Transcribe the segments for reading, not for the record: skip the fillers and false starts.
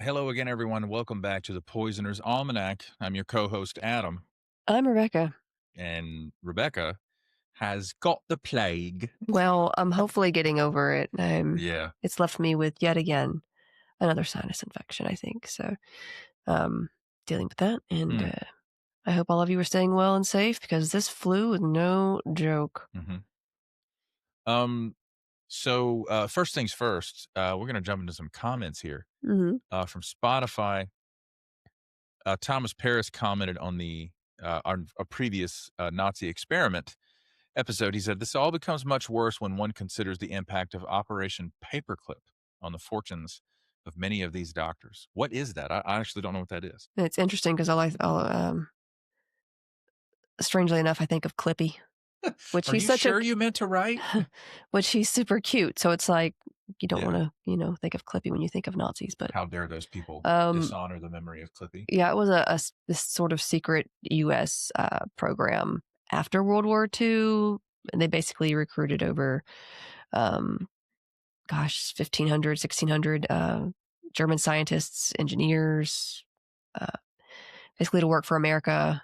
Hello again, everyone. Welcome back to the Poisoner's Almanac. I'm your co-host, Adam, I'm Rebecca. and Rebecca has got the plague. Well, I'm hopefully getting over it. Yeah. It's left me with yet again another sinus infection, I think. So, um, dealing with that. And Mm. I hope all of you are staying well and safe because this flu is no joke. hmm Um. So, first things first, we're going to jump into some comments here Hmm. from Spotify. Thomas Paris commented on on a previous Nazi experiment episode. He said, "This all becomes much worse when one considers the impact of Operation Paperclip on the fortunes of many of these doctors." What is that? I actually don't know what that is. It's interesting because strangely enough, I think of Clippy, which Are he's you such a, sure you meant to write? which he's super cute. So it's like, you don't Yeah. want to, think of Clippy when you think of Nazis. But, How dare those people um, dishonor the memory of Clippy? yeah, it was this sort of secret U.S. Program after World War II. And they basically recruited over, um, 1,500, 1,600 German scientists, engineers, uh, basically to work for America.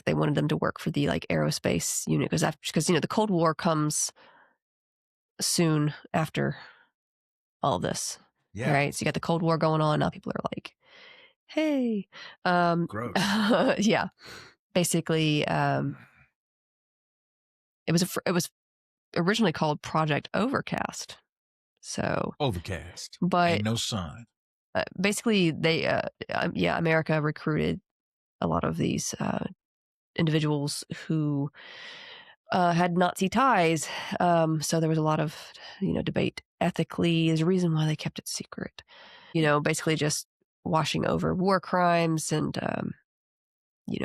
They wanted them to work for the aerospace unit because the Cold War comes soon after all of this. Yeah. Right, so you got the Cold War going on now. People are like, "Hey," Gross. yeah. Basically, it was originally called Project Overcast. So, Overcast. but Ain't no sun. basically, America recruited a lot of these individuals who had Nazi ties. So there was a lot of debate ethically. There's a reason why they kept it secret. Basically just washing over war crimes and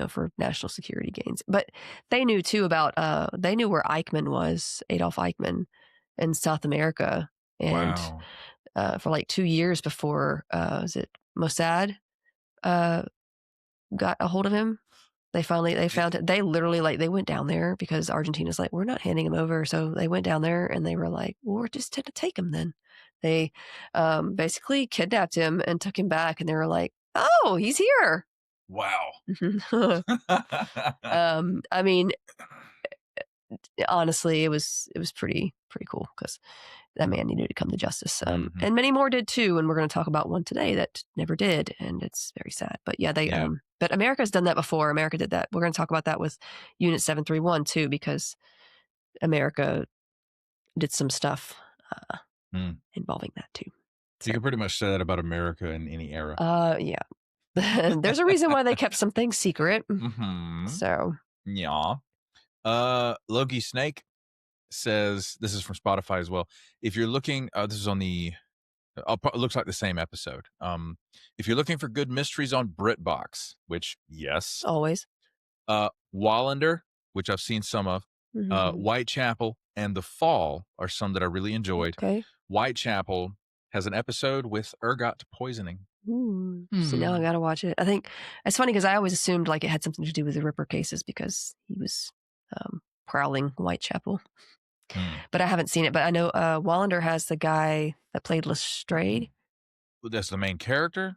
for national security gains. But they knew too they knew where Eichmann was, Adolf Eichmann, in South America. And Wow. for like 2 years before, was it Mossad got a hold of him? They It- found it. They literally they went down there because Argentina's like, we're not handing him over. So they went down there and they were like, well, we're just to take him then. They basically kidnapped him and took him back. And they were like, oh, he's here. wow. I mean, honestly, it was pretty cool because that man needed to come to justice. Mhm. And many more did too. And we're going to talk about one today that never did, and it's very sad. But yeah, Yeah. but America's done that before. America did that. We're going to talk about that with Unit 731 too, because America did some stuff Mm. involving that too. You So, can pretty much say that about America in any era. yeah, there's a reason why they kept some things secret. hmm So, Yeah. Logie Snake says, this is from Spotify as well. If you're looking, this is on it looks like the same episode. If you're looking for good mysteries on BritBox, which yes, always. Wallander, which I've seen some of, Mm-hmm. Whitechapel, and The Fall are some that I really enjoyed. Okay. Whitechapel has an episode with ergot poisoning. Ooh. See, now I gotta watch it. I think it's funny because I always assumed it had something to do with the Ripper cases because he was prowling Whitechapel, Hmm. but I haven't seen it. But I know Wallander has the guy that played Lestrade. Well, that's the main character?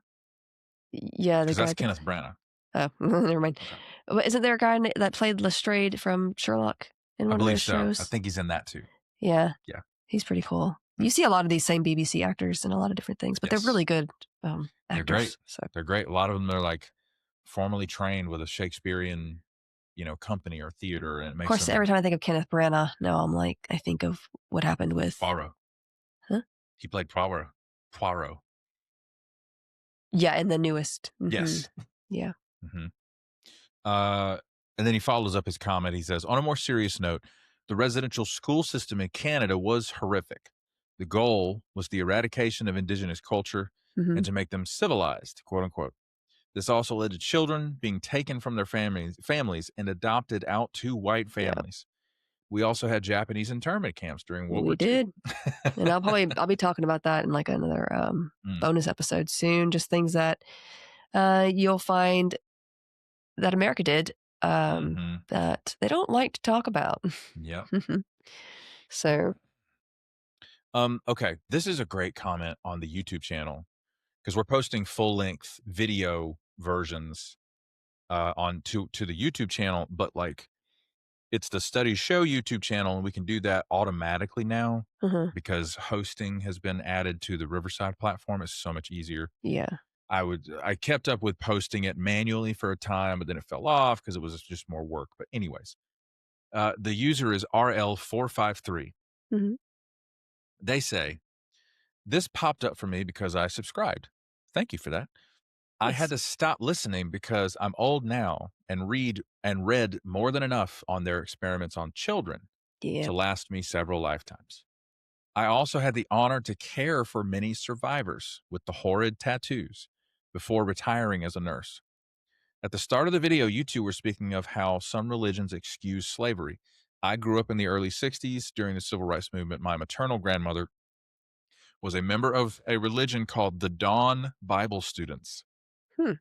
Yeah, the Because guy. that's Kenneth Branagh. Oh, never mind. Okay. But isn't there a guy that played Lestrade from Sherlock in I one of believe those so. I shows? think he's in that too. Yeah, Yeah. he's pretty cool. You see a lot of these same BBC actors in a lot of different things, but Yes. they're really good They're actors. great. So. They're great. A lot of them are like formally trained with a Shakespearean, company or theater, and it Of makes course, them every time I think of Kenneth Branagh, now I think of what happened with. Poirot. Huh? He played Poirot. Yeah, in the newest. Mm-hmm. Yes. Yeah. Mm-hmm. And then he follows up his comment. He says, on a more serious note, the residential school system in Canada was horrific. The goal was the eradication of indigenous culture Mm-hmm. and to make them civilized, quote unquote. This also led to children being taken from their families and adopted out to white families. We also had Japanese internment camps during World We War II. did. And I'll be talking about that in another bonus episode soon. Just things that you'll find that America did that they don't like to talk about. Yeah. So. Okay. This is a great comment on the YouTube channel. because we're posting full-length video versions, on to the YouTube channel, but, like, it's the Studies Show YouTube channel, and we can do that automatically now Uh-huh. because hosting has been added to the Riverside platform. It's so much easier. Yeah. I kept up with posting it manually for a time, but then it fell off because it was just more work. But anyways, the user is RL453. Mhm. They say, "This popped up for me because I subscribed. Thank you for that. I had Nice. to stop listening because I'm old now and read more than enough on their experiments on children Yeah. to last me several lifetimes. I also had the honor to care for many survivors with the horrid tattoos before retiring as a nurse. At the start of the video, you two were speaking of how some religions excuse slavery. I grew up in the early 60s during the civil rights movement. My maternal grandmother was a member of a religion called the Dawn Bible Students. Hmm.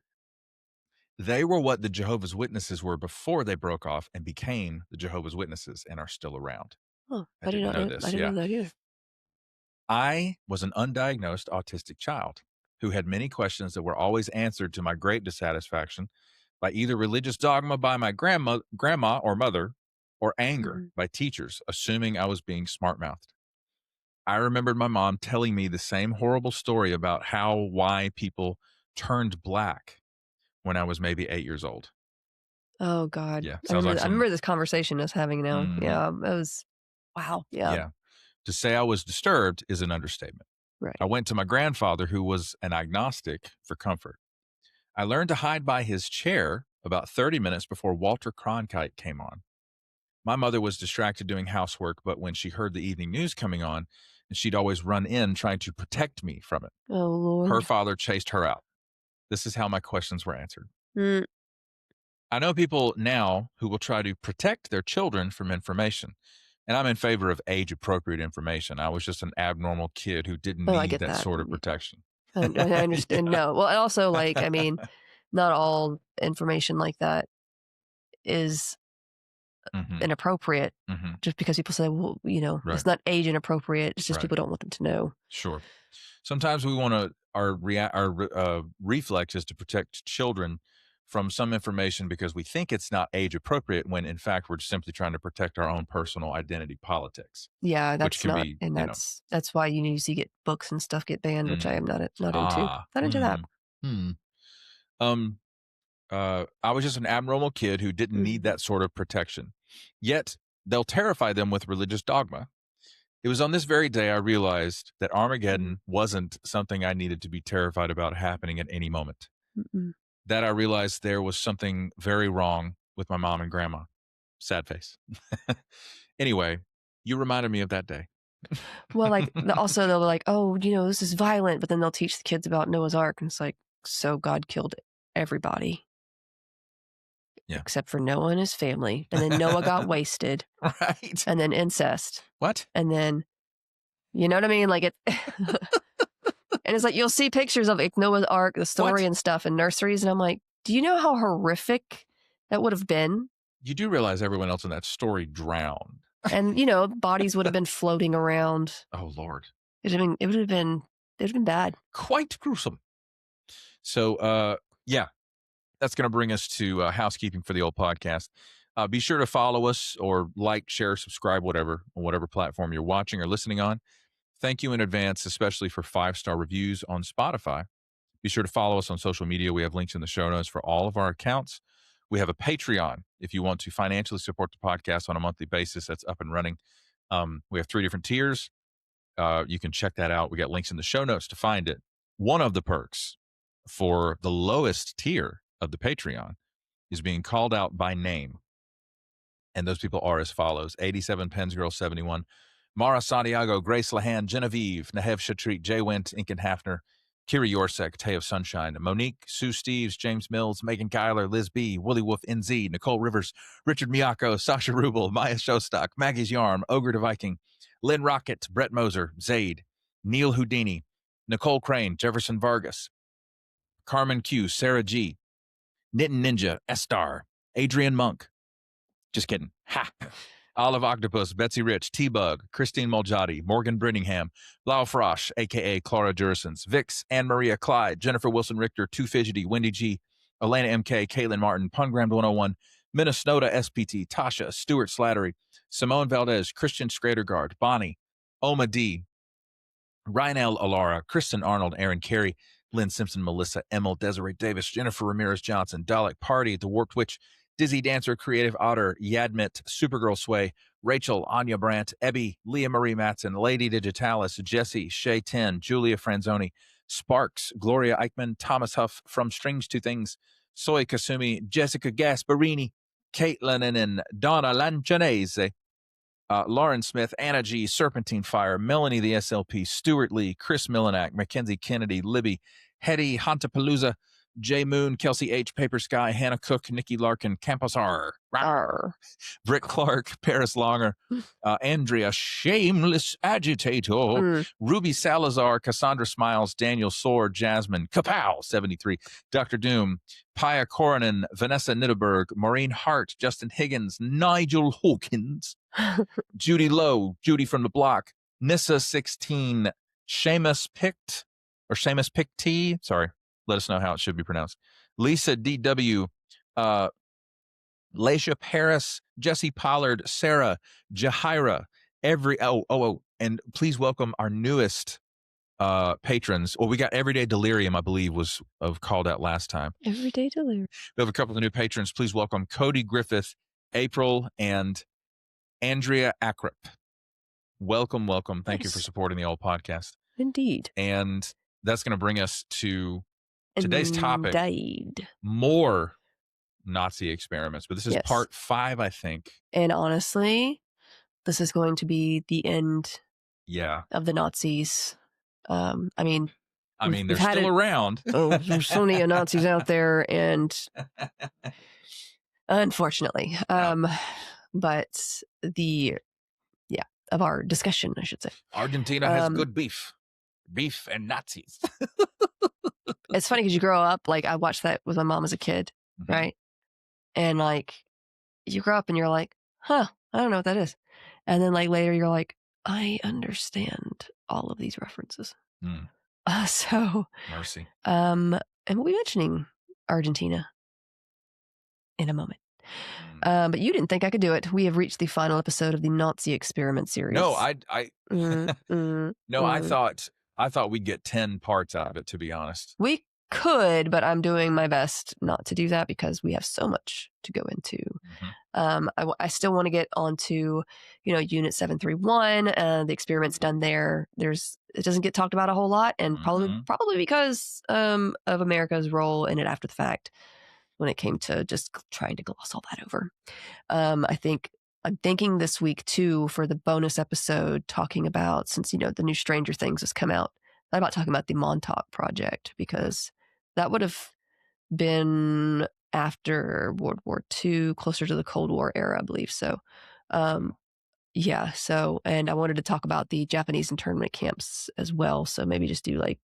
They were what the Jehovah's Witnesses were before they broke off and became the Jehovah's Witnesses and are still around." Oh, I didn't know I this. didn't Yeah. know that either. I was an undiagnosed autistic child who had many questions that were always answered to my great dissatisfaction by either religious dogma by my grandma or mother, or anger Mhm. by teachers, assuming I was being smart mouthed. I remembered my mom telling me the same horrible story about why people turned black when I was maybe 8 years old. Oh god. Yeah, sounds like I some. remember this conversation us having now. Mhm. Yeah, it was wow. Yeah. Yeah. To say I was disturbed is an understatement. I Right. went to my grandfather, who was an agnostic, for comfort. I learned to hide by his chair about 30 minutes before Walter Cronkite came on. My mother was distracted doing housework, but when she heard the evening news coming on, and she'd always run in trying to protect me from it, Oh, her Lord. father chased her out. This is how my questions were answered. Mm. I know people now who will try to protect their children from information, and I'm in favor of age appropriate information. I was just an abnormal kid who didn't Oh, I need get that that. sort of protection. I understand. Yeah. No. Well, and also, like, I mean, not all information like that is Hmm. inappropriate Hmm. just because people say, well, Right. it's not age inappropriate. It's just Right. people don't want them to know. Sure. Sometimes we want to our reflex is to protect children from some information because we think it's not age appropriate, when in fact we're simply trying to protect our own personal identity politics, Yeah, which that's can not, be, and that's why you need to see get books and stuff get banned, which I mm, am not into. Not into that. hmm, hmm. Um, I was just an abnormal kid who didn't need Mhm. that sort of protection. Yet they'll terrify them with religious dogma. It was on this very day I realized that Mhm. Armageddon wasn't something I needed to be terrified about happening at any moment. Mm-mm. That I realized there was something very wrong with my mom and grandma. Sad face. Anyway, you reminded me of that day. Well, like also they'll be like, oh, this is violent, but then they'll teach the kids about Noah's Ark, and it's like, so God killed everybody Yeah. except for Noah and his family, and then Noah got wasted, Right. and then incest, What? and then you know what I mean? Like it, and it's like you'll see pictures of like Noah's Ark, the story What? and stuff in nurseries, and I'm like, do you know how horrific that would have been? You do realize everyone else in that story drowned. And bodies would have been floating around. Oh, Lord. It would have been bad. Quite gruesome. So, yeah, that's going to bring us to housekeeping for the old podcast. Be sure to follow us or like, share, subscribe, whatever, on whatever platform you're watching or listening on. Thank you in advance, especially for 5-star reviews on Spotify. Be sure to follow us on social media. We have links in the show notes for all of our accounts. We have a Patreon if you want to financially support the podcast on a monthly basis. That's up and running. We have 3 different tiers. You can check that out. We got links in the show notes to find it. One of the perks for the lowest tier of the Patreon is being called out by name. And those people are as follows: 87 Pens Girl 71, Mara Santiago, Grace Lahan, Genevieve, Nahev Shatrit, Jay Went, Inken Hafner, Kiri Yorsek, Teo Sunshine, Monique, Sue Steves, James Mills, Megan Kyler, Liz B, Willie Wolf NZ, Nicole Rivers, Richard Miyako, Sasha Rubel, Maya Showstock, Maggie's Yarm, Ogre the Viking, Lynn Rocket, Brett Moser, Zaid, Neil Houdini, Nicole Crane, Jefferson Vargas, Carmen Q, Sarah G, Knittin' Ninja, Estar, Adrian Monk. Just kidding. Ha. Olive Octopus, Betsy Rich, T-Bug, Christine Muljotti, Morgan Brittingham, Lau Frosch, a.k.a. Clara Jurisons, Vix, Anne-Maria Clyde, Jennifer Wilson-Richter, Too Fidgety, Wendy G., Elena M.K., Caitlin Martin, Pungram 101, Minnesota SPT, Tasha, Stuart Slattery, Simone Valdez, Christian Schradergaard, Bonnie, Oma D., Ryan L. Alara, Kristen Arnold, Aaron Carey, Lynn Simpson, Melissa Emmel, Desiree Davis, Jennifer Ramirez Johnson, Dalek Party, The Warped Witch, Dizzy Dancer, Creative Otter, Yadmit, Supergirl Sway, Rachel, Anya Brandt, Ebby, Leah Marie Matson, Lady Digitalis, Jesse, Shay 10, Julia Franzoni, Sparks, Gloria Eichmann, Thomas Huff, From Strings to Things, Soy Kasumi, Jessica Gasparini, Caitlin and Donna Lanchanese, Lauren Smith, Anna G., Serpentine Fire, Melanie the SLP, Stuart Lee, Chris Millanak, Mackenzie Kennedy, Libby, Hetty, Hantapalooza, Jay Moon, Kelsey H., Paper Sky, Hannah Cook, Nikki Larkin, Campus R, Britt Clark, Paris Longer, Andrea, Shameless Agitator, Ruby Salazar, Cassandra Smiles, Daniel Soar, Jasmine, Kapow, 73, Dr. Doom, Pia Coronan, Vanessa Nitterberg, Maureen Hart, Justin Higgins, Nigel Hawkins, Judy Lowe, Judy from the Block, Nissa 16, Seamus Pict, or Seamus Pict, sorry, let us know how it should be pronounced. Lisa DW, Laisha Paris, Jesse Pollard, Sarah, Jahira, and please welcome our newest patrons. Well, we got Everyday Delirium, I believe, was called out last time. Everyday Delirium. We have a couple of new patrons. Please welcome Cody Griffith, April, and Andrea Akrip. Welcome. Thank you for supporting the old podcast. Indeed. And that's going to bring us to today's topic. More Nazi experiments, but this is part 5, I think. And honestly, this is going to be the end of the Nazis. I mean, they're still around. There's so many Nazis out there, and unfortunately, but of our discussion, I should say. Argentina has good beef and Nazis. It's funny because you grow up, like I watched that with my mom as a kid, right? And like you grow up and you're like, I don't know what that is. And then like later you're like, I understand all of these references. So mercy. And we'll be mentioning Argentina in a moment. But you didn't think I could do it. We have reached the final episode of the Nazi experiment series. No, I thought we'd get 10 parts out of it, to be honest. We could, but I'm doing my best not to do that because we have so much to go into. I still want to get onto, Unit 731, the experiments done there. It doesn't get talked about a whole lot, and probably because of America's role in it after the fact when it came to just trying to gloss all that over. I'm thinking this week too for the bonus episode talking about, since the new Stranger Things has come out, I'm about talking about the Montauk Project, because that would have been after World War II, closer to the Cold War era, I believe. So, and I wanted to talk about the Japanese internment camps as well. So maybe just do like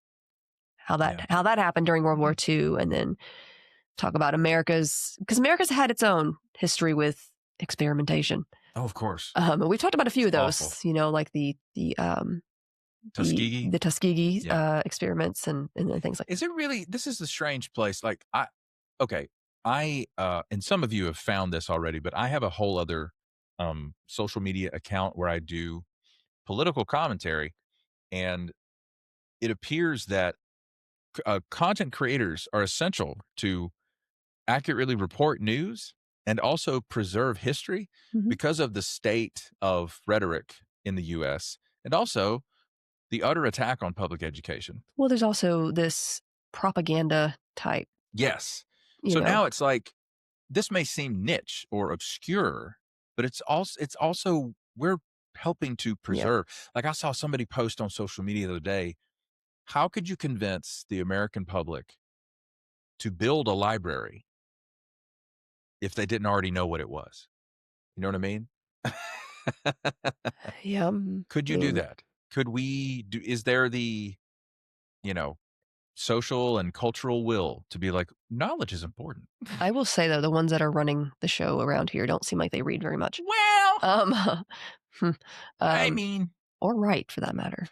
how that happened during World War II, and then talk about because America's had its own history with experimentation. Oh, of course. We talked about a few of those, like the Tuskegee, the Tuskegee experiments and things like that. Is it really? This is the strange place. Like and some of you have found this already, but I have a whole other social media account where I do political commentary, and it appears that content creators are essential to accurately report news and also preserve history because of the state of rhetoric in the U.S. and also the utter attack on public education. Well, there's also this propaganda type. Yes. So now it's like, this may seem niche or obscure, but it's also we're helping to preserve. Like I saw somebody post on social media the other day, how could you convince the American public to build a library if they didn't already know what it was? You know what I mean? Yeah. Could you do that? Could we do, is there the, social and cultural will to be like, knowledge is important. I will say, though, the ones that are running the show around here don't seem like they read very much. Well, Um, hmm, I um, mean, or write, for that matter.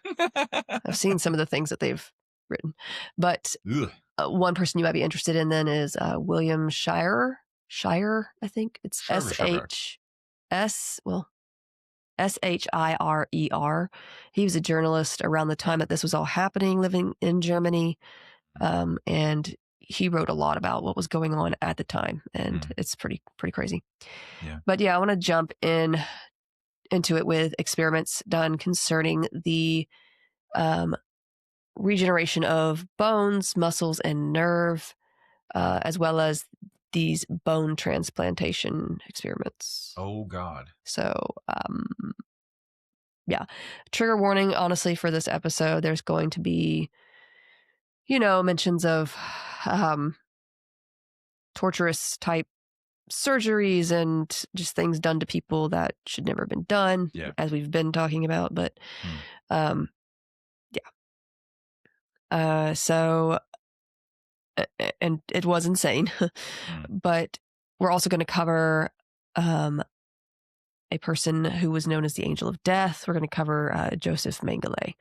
I've seen some of the things that they've written. But ugh, one person you might be interested in then is William Shire. Shire, I think. It's sure. Shirer. He was a journalist around the time that this was all happening, living in Germany. And he wrote a lot about what was going on at the time, and it's pretty crazy. Yeah. But yeah, I want to jump into it with experiments done concerning the regeneration of bones, muscles, and nerve, as well as these bone transplantation experiments. Oh God. So, yeah, trigger warning, honestly, for this episode. There's going to be, mentions of torturous type surgeries and just things done to people that should never have been done, Yeah. as we've been talking about. But, yeah. So, and it was insane. But we're also going to cover a person who was known as the Angel of Death. We're going to cover Josef Mengele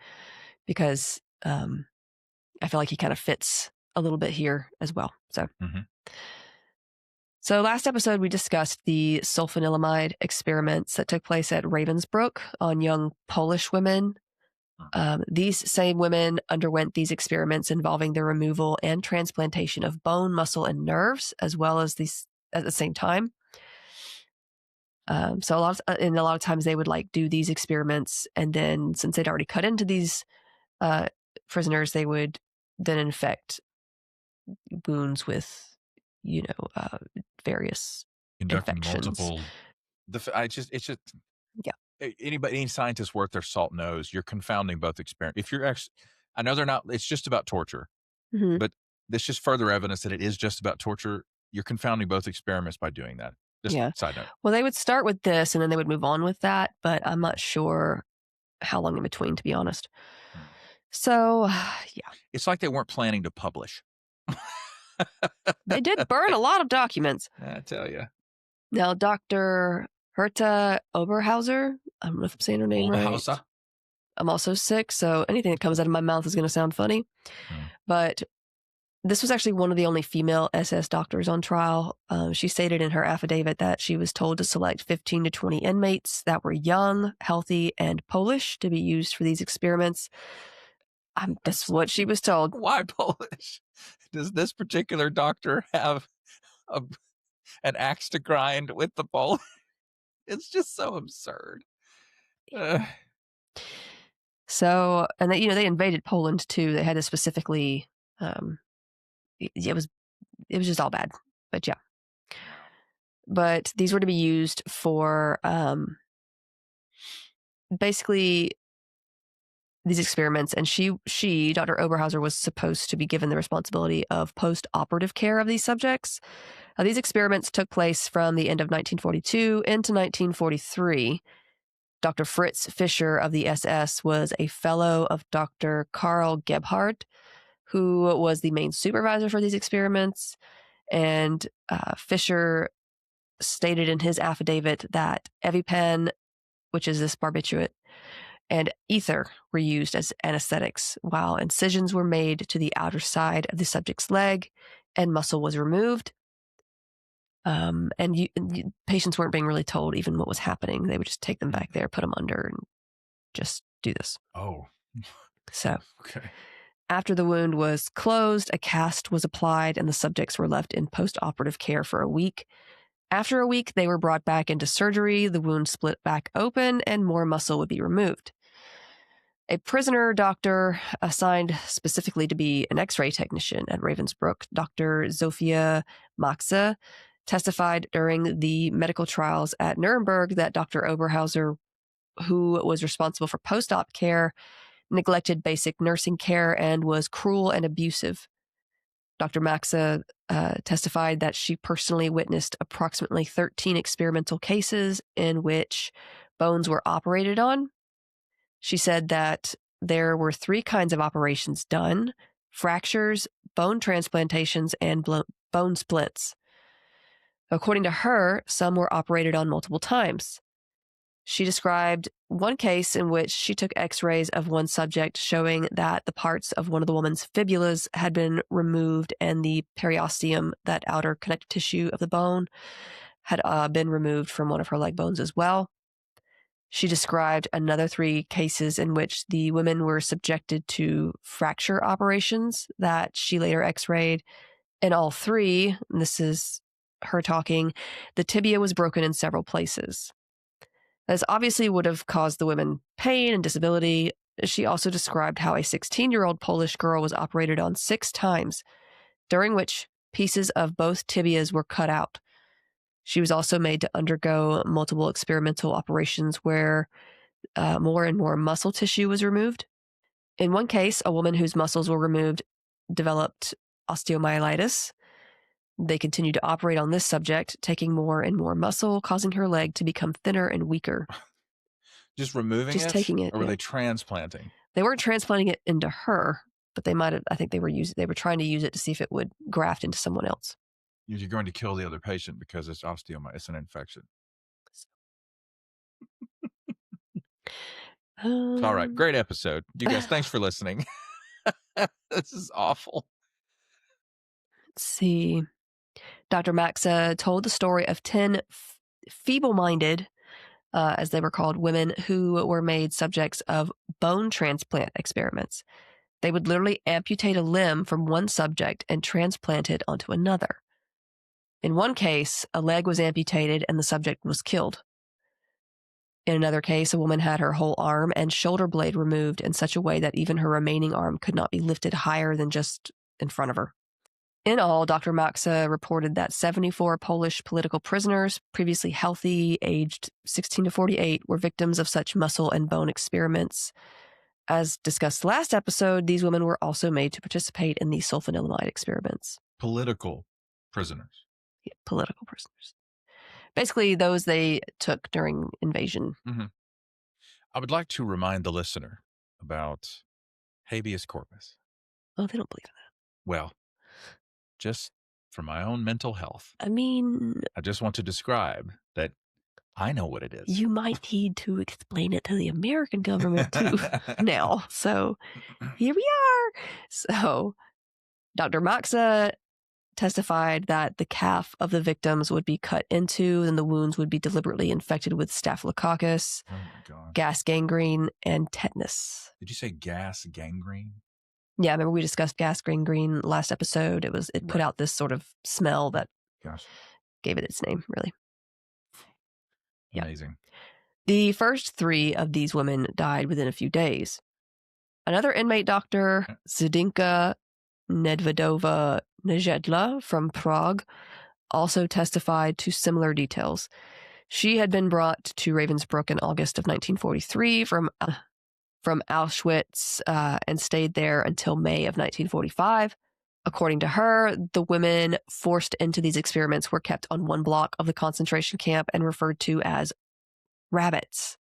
because I feel like he kind of fits a little bit here as well. So last episode, we discussed the sulfanilamide experiments that took place at Ravensbrück on young Polish women. These same women underwent these experiments involving the removal and transplantation of bone, muscle, and nerves, as well as these at the same time. So a lot of times they would do these experiments, and then since they'd already cut into these prisoners, they would then infect wounds with, various Conducting infections. multiple. It's just Yeah. any scientist worth their salt knows you're confounding both experiments. If you're actually, I know they're not. It's just about torture, Mm-hmm. but this just further evidence that it is just about torture. You're confounding both experiments by doing that. Just Yeah. side note. Well, they would start with this and then they would move on with that, but I'm not sure how long in between, to be honest. So, yeah. It's like they weren't planning to publish. They did burn a lot of documents. I tell you. Now, Dr. Herta Oberhauser, I don't know if I'm saying her name right. I'm also sick, so anything that comes out of my mouth is going to sound funny. But this was actually one of the only female SS doctors on trial. She stated in her affidavit that she was told to select 15 to 20 inmates that were young, healthy, and Polish to be used for these experiments. That's what she was told. Why Polish? Does this particular doctor have an axe to grind with the Polish? It's just so absurd. So, and they invaded Poland too. They had to specifically. It was just all bad. But yeah. But these were to be used for basically these experiments, and she, Dr. Oberhauser, was supposed to be given the responsibility of post-operative care of these subjects. These experiments took place from the end of 1942 into 1943. Dr. Fritz Fischer of the SS was a fellow of Dr. Karl Gebhardt, who was the main supervisor for these experiments. And Fischer stated in his affidavit that EpiPen, which is this barbiturate, and ether were used as anesthetics, while incisions were made to the outer side of the subject's leg and muscle was removed. And patients weren't being really told even what was happening. They would just take them back there, put them under, and just do this. Oh. So, okay. After the wound was closed, a cast was applied and the subjects were left in post-operative care for a week. After a week, they were brought back into surgery, the wound split back open, and more muscle would be removed. A prisoner doctor assigned specifically to be an X-ray technician at Ravensbrück, Dr. Sophia Maxe, testified during the medical trials at Nuremberg that Dr. Oberhauser, who was responsible for post-op care, neglected basic nursing care and was cruel and abusive. Dr. Maxe testified that she personally witnessed approximately 13 experimental cases in which bones were operated on. She said that there were 3 kinds of operations done. fractures, bone transplantations, and bone splits. According to her, some were operated on multiple times. She described one case in which she took x-rays of one subject showing that the parts of one of the woman's fibulas had been removed and the periosteum, that outer connective tissue of the bone, had been removed from one of her leg bones as well. She described another 3 cases in which the women were subjected to fracture operations that she later x-rayed. In all 3, and this is her talking, the tibia was broken in several places. This obviously would have caused the women pain and disability. She also described how a 16-year-old Polish girl was operated on 6 times, during which pieces of both tibias were cut out. She was also made to undergo multiple experimental operations where more and more muscle tissue was removed. In one case, a woman whose muscles were removed developed osteomyelitis. They continued to operate on this subject, taking more and more muscle, causing her leg to become thinner and weaker. Just removing Just it? taking it, Or were yeah. they transplanting? They weren't transplanting it into her, but they might have, I think they were trying to use it to see if it would graft into someone else. You're going to kill the other patient because it's it's an infection. All right. Great episode. You guys, thanks for listening. This is awful. Let's see. Dr. Maxa told the story of 10 feeble-minded, as they were called, women who were made subjects of bone transplant experiments. They would literally amputate a limb from one subject and transplant it onto another. In one case, a leg was amputated and the subject was killed. In another case, a woman had her whole arm and shoulder blade removed in such a way that even her remaining arm could not be lifted higher than just in front of her. In all, Dr. Maxa reported that 74 Polish political prisoners, previously healthy, aged 16 to 48, were victims of such muscle and bone experiments. As discussed last episode, these women were also made to participate in the sulfanilamide experiments. Political prisoners. Yeah, political prisoners. Basically, those they took during invasion. Mm-hmm. I would like to remind the listener about habeas corpus. Oh, they don't believe in that. Well, just for my own mental health. I mean, I just want to describe that I know what it is. You might need to explain it to the American government too now. So here we are. So Dr. Maxa testified that the calf of the victims would be cut into, and the wounds would be deliberately infected with staphylococcus, gas gangrene, and tetanus. Did you say gas gangrene? Yeah, remember we discussed gas gangrene last episode. It put out this sort of smell that gave it its name, really. Amazing. Yeah. The first 3 of these women died within a few days. Another inmate doctor, Zdenka Nedvedova Nejedla from Prague, also testified to similar details. She had been brought to Ravensbrück in August of 1943 from Auschwitz and stayed there until May of 1945. According to her, the women forced into these experiments were kept on one block of the concentration camp and referred to as rabbits.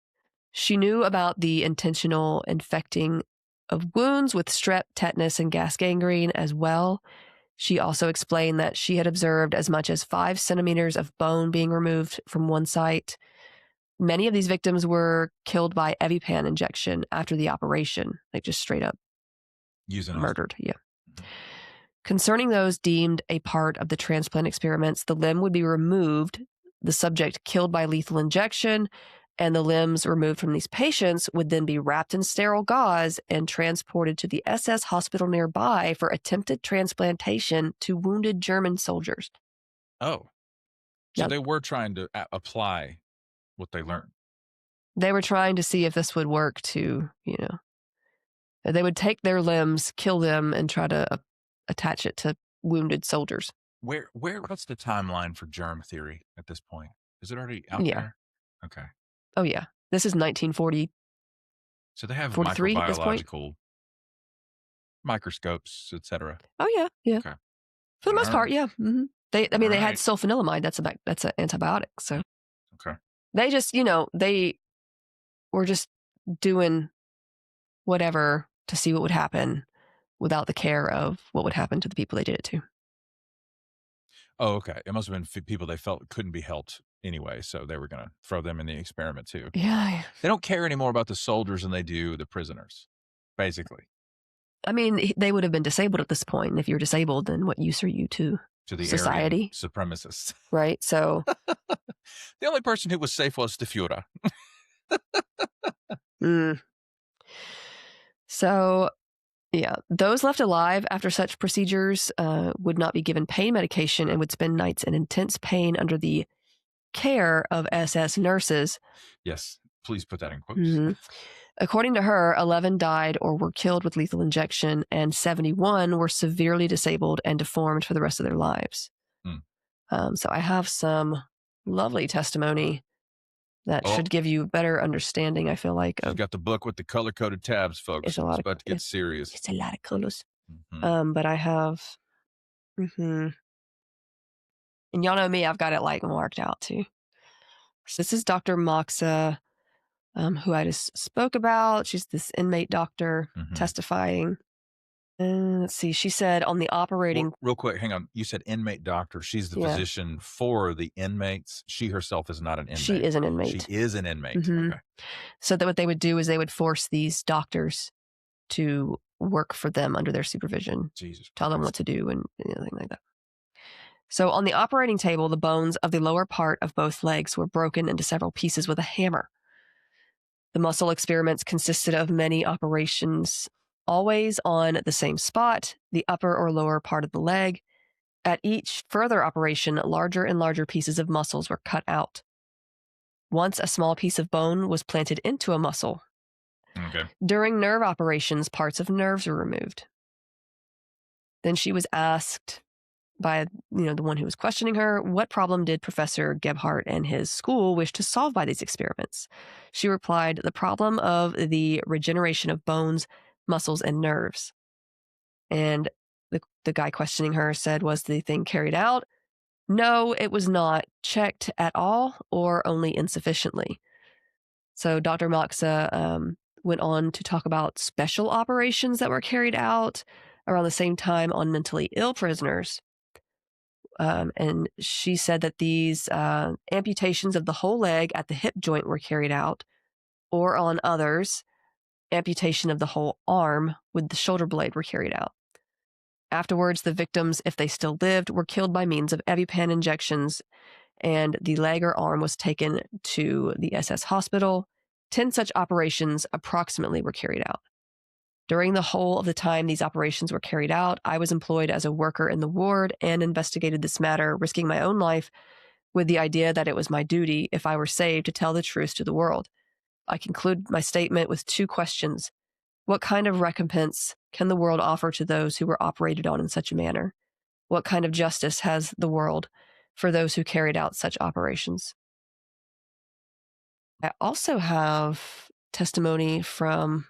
She knew about the intentional infecting of wounds with strep, tetanus, and gas gangrene as well. She also explained that she had observed as much as 5 centimeters of bone being removed from one site. Many of these victims were killed by EpiPen injection after the operation, like just straight up murdered. Yeah. Concerning those deemed a part of the transplant experiments, the limb would be removed, the subject killed by lethal injection, and the limbs removed from these patients would then be wrapped in sterile gauze and transported to the SS hospital nearby for attempted transplantation to wounded German soldiers. Oh. So they were trying to apply what they learned. They were trying to see if this would work to, they would take their limbs, kill them, and try to attach it to wounded soldiers. What's the timeline for germ theory at this point? Is it already out there? Okay. Oh, yeah. This is 1940. So they have 43 at this point? microbiological microscopes, etc. Oh, yeah. Yeah. Okay. For the most part, yeah. Mm-hmm. They had sulfanilamide. That's an antibiotic. So okay. They just, they were just doing whatever to see what would happen without the care of what would happen to the people they did it to. Oh, okay. It must have been people they felt couldn't be helped anyway, so they were gonna throw them in the experiment too. Yeah. They don't care anymore about the soldiers than they do the prisoners, basically, I mean, they would have been disabled at this point. And if you're disabled, then what use are you to to the Aryan society? supremacists. Right. So, The only person who was safe was the Führer. mm. So yeah, those left alive after such procedures would not be given pain medication and would spend nights in intense pain under the care of SS nurses. Yes, please put that in quotes. Mm-hmm. According to her, 11 died or were killed with lethal injection, and 71 were severely disabled and deformed for the rest of their lives. So I have some lovely testimony that should give you a better understanding, I feel like. She's got the book with the color-coded tabs, folks. It's a lot about to get serious. It's a lot of colors. Mm-hmm. But I have... and y'all know me, I've got it like marked out too. So this is Dr. Moxa, who I just spoke about. She's this inmate doctor testifying. Let's see. She said on the operating... Real quick, hang on. You said inmate doctor. She's the physician for the inmates. She herself is not an inmate. She is an inmate. She is an inmate. Okay. So that what they would do is they would force these doctors to work for them under their supervision. Jesus Tell them what to do and anything like that. So on the operating table, the bones of the lower part of both legs were broken into several pieces with a hammer. The muscle experiments consisted of many operations, always on the same spot, the upper or lower part of the leg. At each further operation, larger and larger pieces of muscles were cut out. Once a small piece of bone was planted into a muscle. Okay. During nerve operations, parts of nerves were removed. Then she was asked by the one who was questioning her, what problem did Professor Gebhardt and his school wish to solve by these experiments? She replied, the problem of the regeneration of bones, muscles, and nerves. And the guy questioning her said, was the thing carried out? No, it was not checked at all or only insufficiently. So Dr. Moxa went on to talk about special operations that were carried out around the same time on mentally ill prisoners. And she said that these amputations of the whole leg at the hip joint were carried out, or on others, amputation of the whole arm with the shoulder blade were carried out. Afterwards, the victims, if they still lived, were killed by means of EpiPen injections, and the leg or arm was taken to the SS hospital. 10 such operations approximately were carried out. During the whole of the time these operations were carried out, I was employed as a worker in the ward and investigated this matter, risking my own life with the idea that it was my duty, if I were saved, to tell the truth to the world. I conclude my statement with 2 questions. What kind of recompense can the world offer to those who were operated on in such a manner? What kind of justice has the world for those who carried out such operations? I also have testimony from...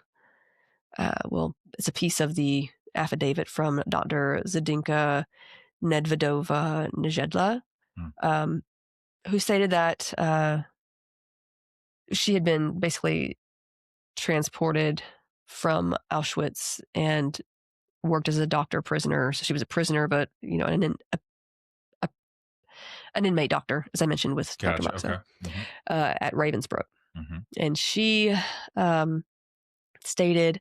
it's a piece of the affidavit from Dr. Zdenka Nedvedova Nejedla, who stated that she had been basically transported from Auschwitz and worked as a doctor prisoner. So she was a prisoner, but an inmate doctor, as I mentioned with Dr. Moxa, at Ravensbrück. And she stated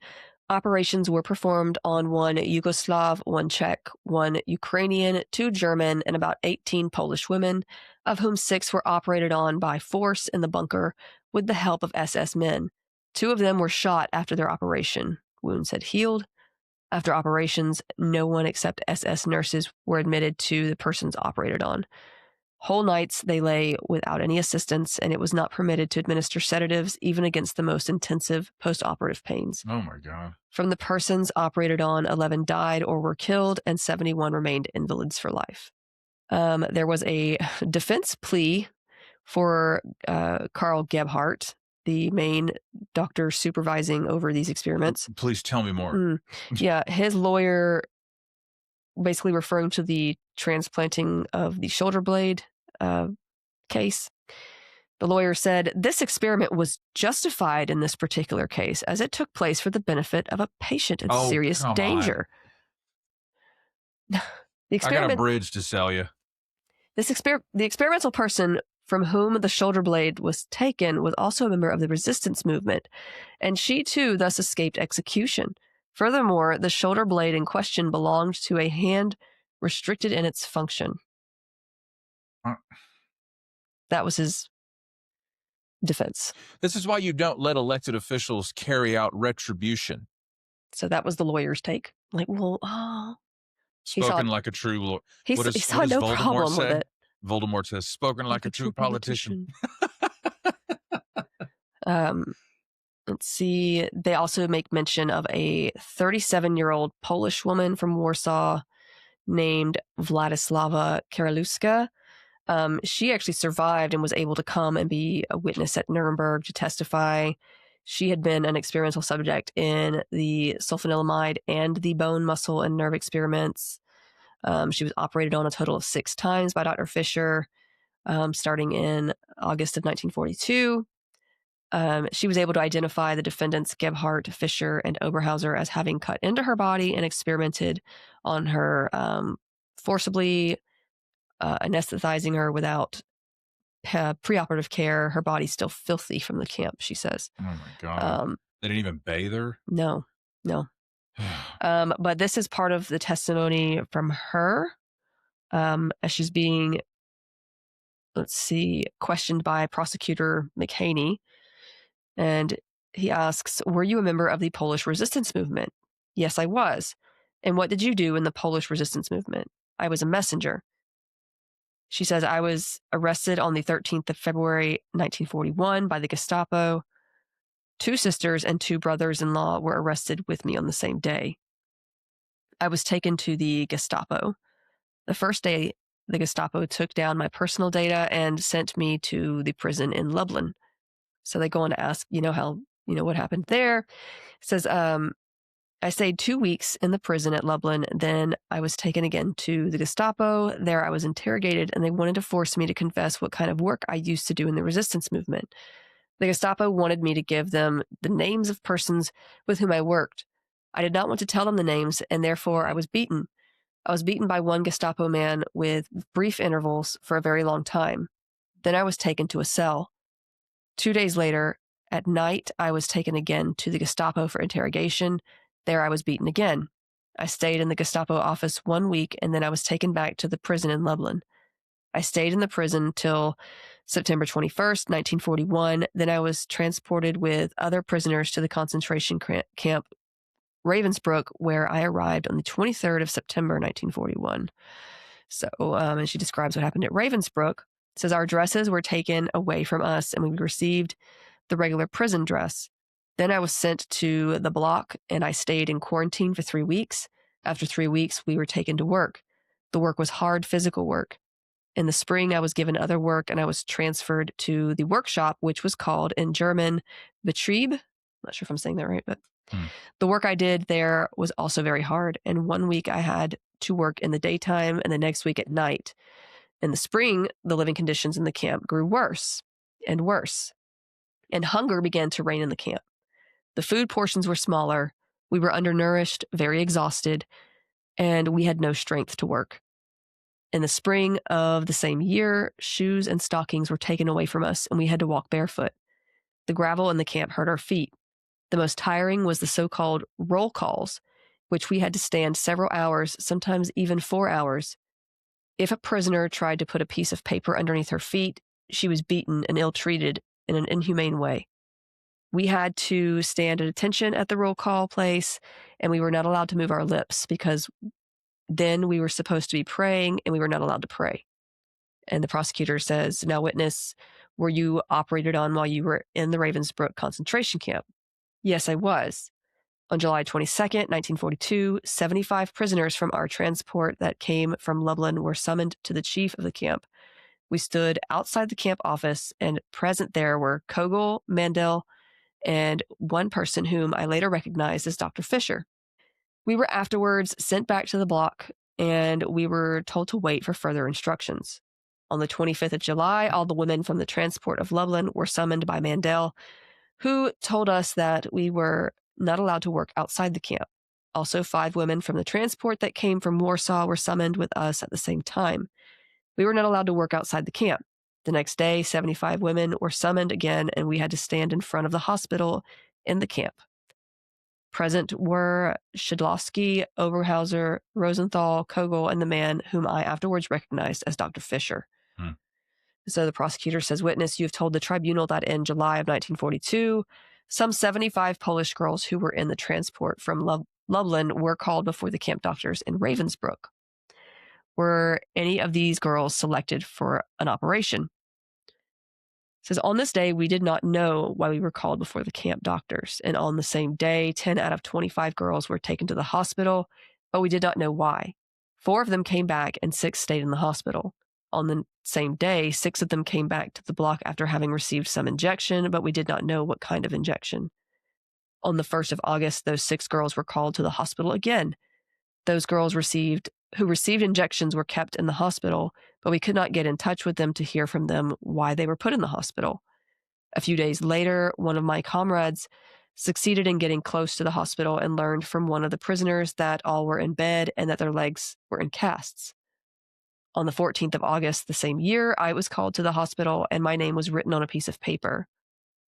operations were performed on 1 Yugoslav, 1 Czech, 1 Ukrainian, 2 German, and about 18 Polish women, of whom 6 were operated on by force in the bunker with the help of SS men. 2 of them were shot after their operation. Wounds had healed. After operations, no one except SS nurses were admitted to the persons operated on. Whole nights they lay without any assistance, and it was not permitted to administer sedatives, even against the most intensive post-operative pains. Oh, my God. From the persons operated on, 11 died or were killed, and 71 remained invalids for life. There was a defense plea for Karl Gebhardt, the main doctor supervising over these experiments. Please tell me more. Yeah, his lawyer, basically referring to the transplanting of the shoulder blade case. The lawyer said, this experiment was justified in this particular case as it took place for the benefit of a patient in serious danger. The I got a experiment bridge to sell you. The experimental person from whom the shoulder blade was taken was also a member of the resistance movement, and she too thus escaped execution. Furthermore, the shoulder blade in question belonged to a hand restricted in its function. Uh, That was his defense. This is why you don't let elected officials carry out retribution. So that was the lawyer's take. Like, well, he saw Spoken like a true lord. he, What he does saw no Voldemort problem with say? it. Voldemort says, spoken like a true politician. Um, let's see. They also make mention of a 37-year-old Polish woman from Warsaw named Vladislava Karaluska. She actually survived and was able to come and be a witness at Nuremberg to testify. She had been an experimental subject in the sulfanilamide and the bone, muscle, and nerve experiments. She was operated on a total of 6 times by Dr. Fisher, starting in August of 1942. She was able to identify the defendants Gebhardt, Fisher, and Oberhauser as having cut into her body and experimented on her, forcibly anesthetizing her without preoperative care. Her body's still filthy from the camp, she says. Oh my God. They didn't even bathe her? No. But this is part of the testimony from her, as she's being, questioned by prosecutor McHaney. And he asks, were you a member of the Polish resistance movement? Yes, I was. And what did you do in the Polish resistance movement? I was a messenger. She says, I was arrested on the 13th of February, 1941 by the Gestapo. 2 sisters and 2 brothers-in-law were arrested with me on the same day. I was taken to the Gestapo. The first day, the Gestapo took down my personal data and sent me to the prison in Lublin. So they go on to ask, what happened there. It says, I stayed 2 weeks in the prison at Lublin. Then I was taken again to the Gestapo. There I was interrogated, and they wanted to force me to confess what kind of work I used to do in the resistance movement. The Gestapo wanted me to give them the names of persons with whom I worked. I did not want to tell them the names, and therefore I was beaten. I was beaten by one Gestapo man with brief intervals for a very long time. Then I was taken to a cell. 2 days later, at night, I was taken again to the Gestapo for interrogation. There I was beaten again. I stayed in the Gestapo office 1 week, and then I was taken back to the prison in Lublin. I stayed in the prison till September 21st, 1941. Then I was transported with other prisoners to the concentration camp Ravensbrück, where I arrived on the 23rd of September, 1941. So, and she describes what happened at Ravensbrück. It says, our dresses were taken away from us, and we received the regular prison dress. Then I was sent to the block, and I stayed in quarantine for 3 weeks. After 3 weeks, we were taken to work. The work was hard physical work. In the spring, I was given other work, and I was transferred to the workshop, which was called in German Betrieb. I'm not sure if I'm saying that right, but the work I did there was also very hard. And 1 week I had to work in the daytime and the next week at night. In the spring, the living conditions in the camp grew worse and worse, and hunger began to reign in the camp. The food portions were smaller. We were undernourished, very exhausted, and we had no strength to work. In the spring of the same year, shoes and stockings were taken away from us, and we had to walk barefoot. The gravel in the camp hurt our feet. The most tiring was the so-called roll calls, which we had to stand several hours, sometimes even 4 hours. If a prisoner tried to put a piece of paper underneath her feet, she was beaten and ill-treated in an inhumane way. We had to stand at attention at the roll call place, and we were not allowed to move our lips because then we were supposed to be praying, and we were not allowed to pray. And the prosecutor says, now witness, were you operated on while you were in the Ravensbrück concentration camp? Yes, I was. On July 22nd, 1942, 75 prisoners from our transport that came from Lublin were summoned to the chief of the camp. We stood outside the camp office, and present there were Kogel, Mandel, and one person whom I later recognized as Dr. Fisher. We were afterwards sent back to the block, and we were told to wait for further instructions. On the 25th of July, all the women from the transport of Lublin were summoned by Mandel, who told us that we were not allowed to work outside the camp. Also, 5 women from the transport that came from Warsaw were summoned with us at the same time. We were not allowed to work outside the camp. The next day, 75 women were summoned again, and we had to stand in front of the hospital in the camp. Present were Shidlowski, Oberhauser, Rosenthal, Kogel, and the man whom I afterwards recognized as Dr. Fisher. Hmm. So the prosecutor says, witness, you have told the tribunal that in July of 1942, some 75 Polish girls who were in the transport from Lublin were called before the camp doctors in Ravensbrück. Were any of these girls selected for an operation? It says, on this day, we did not know why we were called before the camp doctors. And on the same day, 10 out of 25 girls were taken to the hospital, but we did not know why. 4 of them came back and 6 stayed in the hospital. On the same day, 6 of them came back to the block after having received some injection, but we did not know what kind of injection. On the 1st of August, those 6 girls were called to the hospital again. Those girls who received injections were kept in the hospital, but we could not get in touch with them to hear from them why they were put in the hospital. A few days later, one of my comrades succeeded in getting close to the hospital and learned from one of the prisoners that all were in bed and that their legs were in casts. On the 14th of August the same year, I was called to the hospital and my name was written on a piece of paper.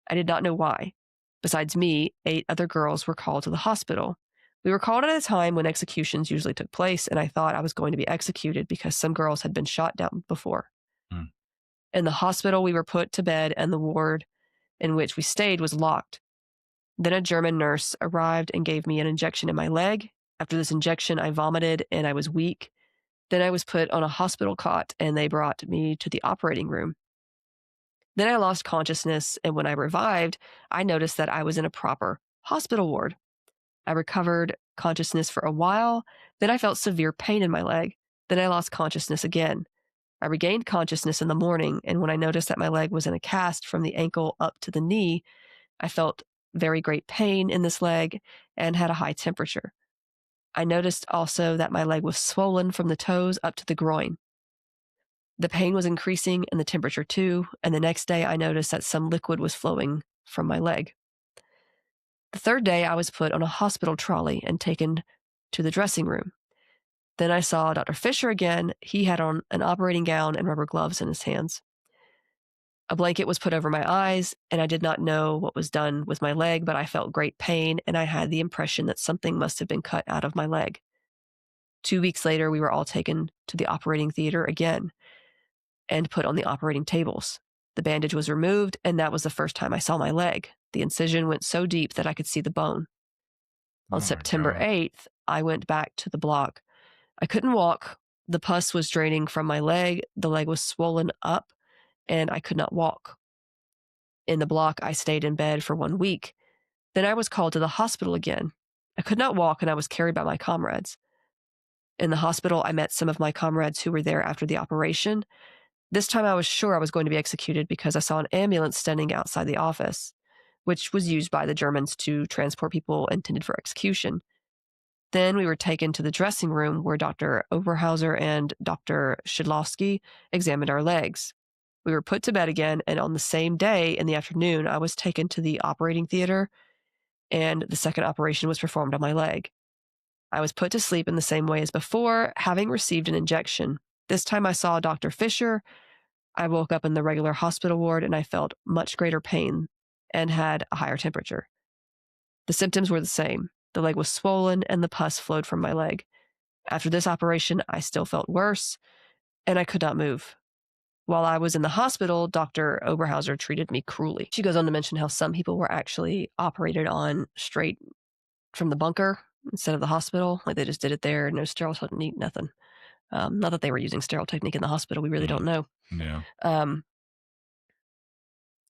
I did not know why. Besides me, 8 other girls were called to the hospital. We were called at a time when executions usually took place, and I thought I was going to be executed because some girls had been shot down before. Hmm. In the hospital, we were put to bed, and the ward in which we stayed was locked. Then a German nurse arrived and gave me an injection in my leg. After this injection, I vomited and I was weak. Then I was put on a hospital cot, and they brought me to the operating room. Then I lost consciousness, and when I revived, I noticed that I was in a proper hospital ward. I recovered consciousness for a while. Then I felt severe pain in my leg. Then I lost consciousness again. I regained consciousness in the morning, and when I noticed that my leg was in a cast from the ankle up to the knee, I felt very great pain in this leg and had a high temperature. I noticed also that my leg was swollen from the toes up to the groin. The pain was increasing and the temperature too, and the next day I noticed that some liquid was flowing from my leg. The third day I was put on a hospital trolley and taken to the dressing room. Then I saw Dr. Fisher again. He had on an operating gown and rubber gloves in his hands. A blanket was put over my eyes, and I did not know what was done with my leg, but I felt great pain, and I had the impression that something must have been cut out of my leg. 2 weeks later, we were all taken to the operating theater again and put on the operating tables. The bandage was removed, and that was the first time I saw my leg. The incision went so deep that I could see the bone. On Oh my September God. 8th, I went back to the block. I couldn't walk. The pus was draining from my leg. The leg was swollen up, and I could not walk. In the block, I stayed in bed for 1 week. Then I was called to the hospital again. I could not walk, and I was carried by my comrades. In the hospital, I met some of my comrades who were there after the operation. This time I was sure I was going to be executed because I saw an ambulance standing outside the office, which was used by the Germans to transport people intended for execution. Then we were taken to the dressing room where Dr. Oberhauser and Dr. Shidlowski examined our legs. We were put to bed again, and on the same day in the afternoon, I was taken to the operating theater, and the second operation was performed on my leg. I was put to sleep in the same way as before, having received an injection. This time I saw Dr. Fisher. I woke up in the regular hospital ward, and I felt much greater pain and had a higher temperature. The symptoms were the same. The leg was swollen, and the pus flowed from my leg. After this operation, I still felt worse, and I could not move. While I was in the hospital, Dr. Oberhauser treated me cruelly. She goes on to mention how some people were actually operated on straight from the bunker instead of the hospital. Like they just did it there, no sterile technique, nothing. Not that they were using sterile technique in the hospital. We really Mhm. don't know. Yeah. Um,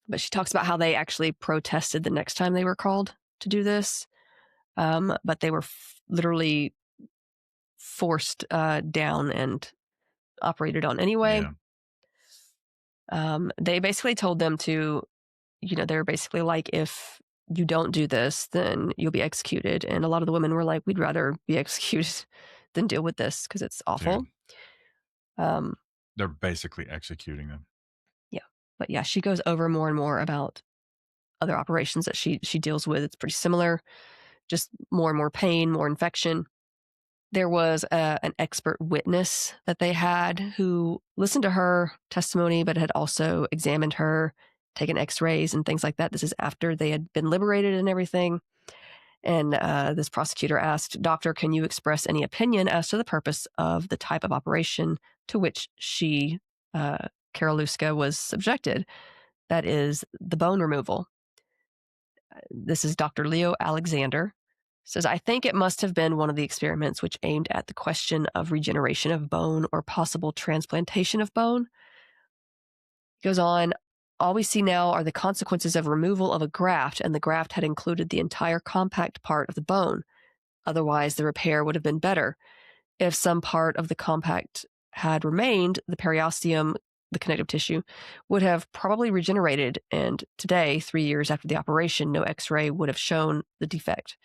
but she talks about how they actually protested the next time they were called to do this. But they were literally forced down and operated on anyway. Yeah. They basically told them to, they're basically like, if you don't do this, then you'll be executed. And a lot of the women were like, we'd rather be executed than deal with this because it's awful. Dude, Um, they're basically executing them. yeah. But yeah, she goes over more and more about other operations that she deals with. It's pretty similar just more and more pain, more infection. There was an expert witness that they had who listened to her testimony, but had also examined her, taken x-rays and things like that. This is after they had been liberated and everything. And this prosecutor asked, "Doctor, can you express any opinion as to the purpose of the type of operation to which she, Karolinska, was subjected? That is the bone removal." This is Dr. Leo Alexander. Says, "I think it must have been one of the experiments which aimed at the question of regeneration of bone or possible transplantation of bone." Goes on, "All we see now are the consequences of removal of a graft, and the graft had included the entire compact part of the bone. Otherwise, the repair would have been better. If some part of the compact had remained, the periosteum, the connective tissue, would have probably regenerated, and today, 3 years after the operation, no x-ray would have shown the defect.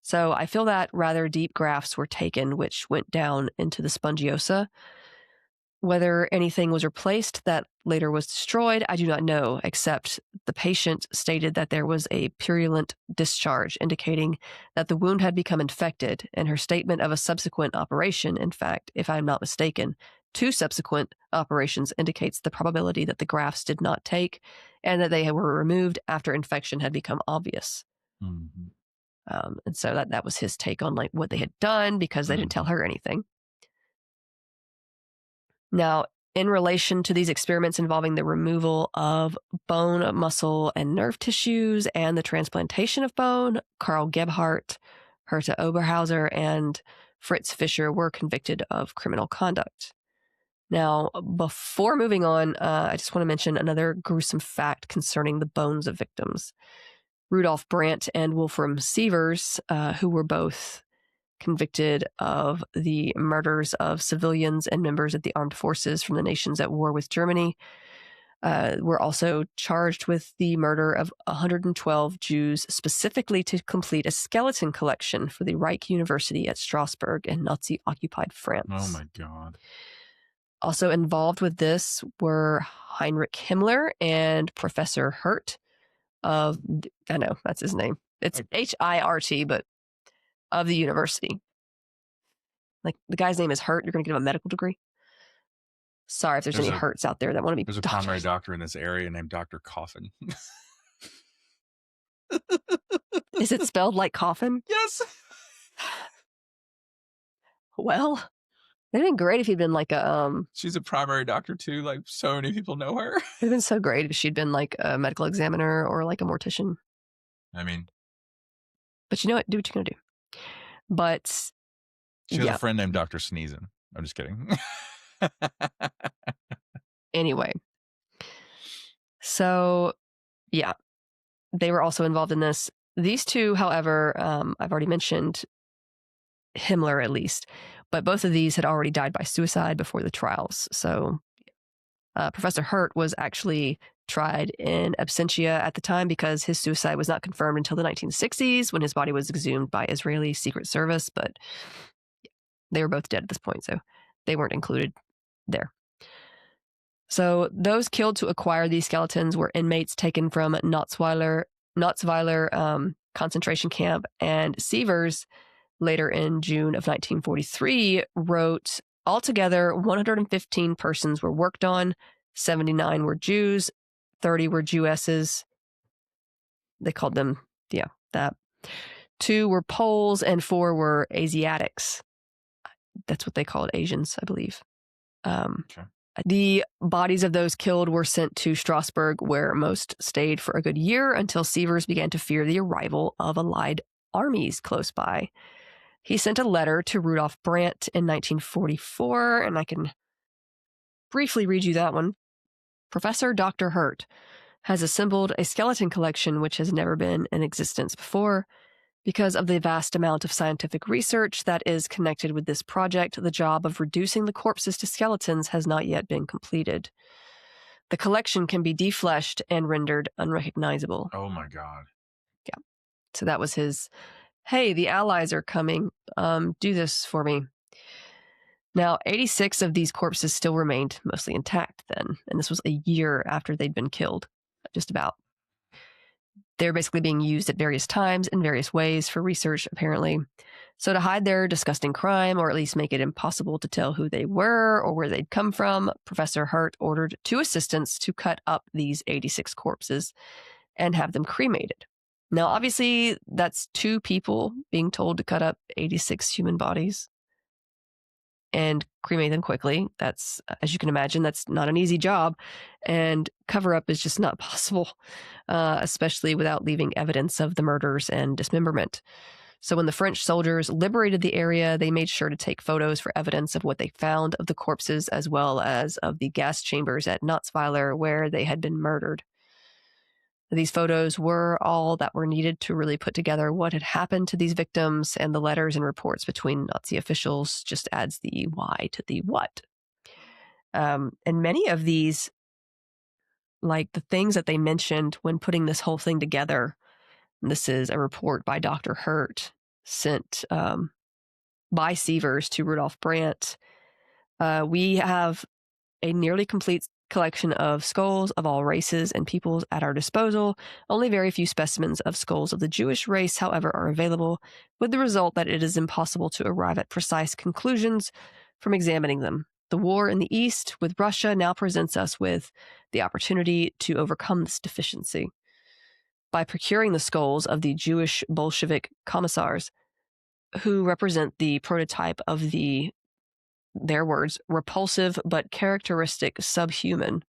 So I feel that rather deep grafts were taken, which went down into the spongiosa. Whether anything was replaced that later was destroyed, I do not know, except the patient stated that there was a purulent discharge, indicating that the wound had become infected, and her statement of a subsequent operation, in fact, if I am not mistaken, 2 subsequent operations, indicates the probability that the grafts did not take and that they were removed after infection had become obvious." Mhm. And so that was his take on like what they had done, because they didn't tell Mhm. her anything. Now, in relation to these experiments involving the removal of bone, muscle, and nerve tissues and the transplantation of bone, Karl Gebhardt, Herta Oberhauser, and Fritz Fischer were convicted of criminal conduct. Now, before moving on, I just want to mention another gruesome fact concerning the bones of victims. Rudolf Brandt and Wolfram Sievers, who were both convicted of the murders of civilians and members of the armed forces from the nations at war with Germany, were also charged with the murder of 112 Jews, specifically to complete a skeleton collection for the Reich University at Strasbourg in Nazi-occupied Oh France. my god. Also involved with this were Heinrich Himmler and Professor Hirt of, I know, that's his name. It's Like, Hirt, but of the university. Like, the guy's name is Hurt. You're going to give him a medical degree? Sorry if there's there's any a Hurts out there that want to be there's a primary doctors. doctor in this area named Dr. Coffin. Is it spelled like coffin? Yes. Well, it'd been great if he'd been like a, She's a primary doctor too. Like, so many people know her. it'd been so great if she'd been like a medical examiner or like a mortician. I mean, But you know what? Do what you're going to do. But she has a yeah, friend named Dr. Sneezin. I'm just kidding. anyway. So yeah, they were also involved in this. These two, however, I've already mentioned Himmler at least, but both of these had already died by suicide before the trials. So Professor Hurt was actually tried in absentia at the time because his suicide was not confirmed until the 1960s when his body was exhumed by Israeli Secret Service, but they were both dead at this point, so they weren't included there. So those killed to acquire these skeletons were inmates taken from Natzweiler concentration camp, and Sievers, later in June of 1943, wrote, "Altogether, 115 persons were worked on, 79 were Jews, 30 were Jewesses." They called them, that. 2 were Poles, and 4 were Asiatics. That's what they called Asians, I believe. Okay. The bodies of those killed were sent to Strasbourg, where most stayed for a good year until Sievers began to fear the arrival of Allied armies close by. He sent a letter to Rudolf Brandt in 1944, and I can briefly read you that one. "Professor Dr. Hurt has assembled a skeleton collection which has never been in existence before. Because of the vast amount of scientific research that is connected with this project, the job of reducing the corpses to skeletons has not yet been completed. The collection can be defleshed and rendered unrecognizable." Oh my god. Yeah. So that was his, "Hey, the Allies are coming. Do this for me." Now, 86 of these corpses still remained mostly intact then, and this was a year after they'd been killed, just about. They're basically being used at various times in various ways for research, apparently. So to hide their disgusting crime, or at least make it impossible to tell who they were or where they'd come from, Professor Hurt ordered 2 assistants to cut up these 86 corpses and have them cremated. Now, obviously, that's 2 people being told to cut up 86 human bodies and cremate them quickly. That's, as you can imagine, that's not an easy job. And cover up is just not possible, especially without leaving evidence of the murders and dismemberment. So when the French soldiers liberated the area, they made sure to take photos for evidence of what they found of the corpses, as well as of the gas chambers at Notzweiler where they had been murdered. These photos were all that were needed to really put together what had happened to these victims, and the letters and reports between Nazi officials just adds the why to the what. And many of these, like the things that they mentioned when putting this whole thing together, and this is a report by Dr. Hurt sent by Sievers to Rudolf Brandt. We have a nearly complete collection of skulls of all races and peoples at our disposal. Only very few specimens of skulls of the Jewish race, however, are available, with the result that it is impossible to arrive at precise conclusions from examining them. The war in the East with Russia now presents us with the opportunity to overcome this deficiency. By procuring the skulls of the Jewish Bolshevik commissars, who represent the prototype of their words, repulsive but characteristic subhuman.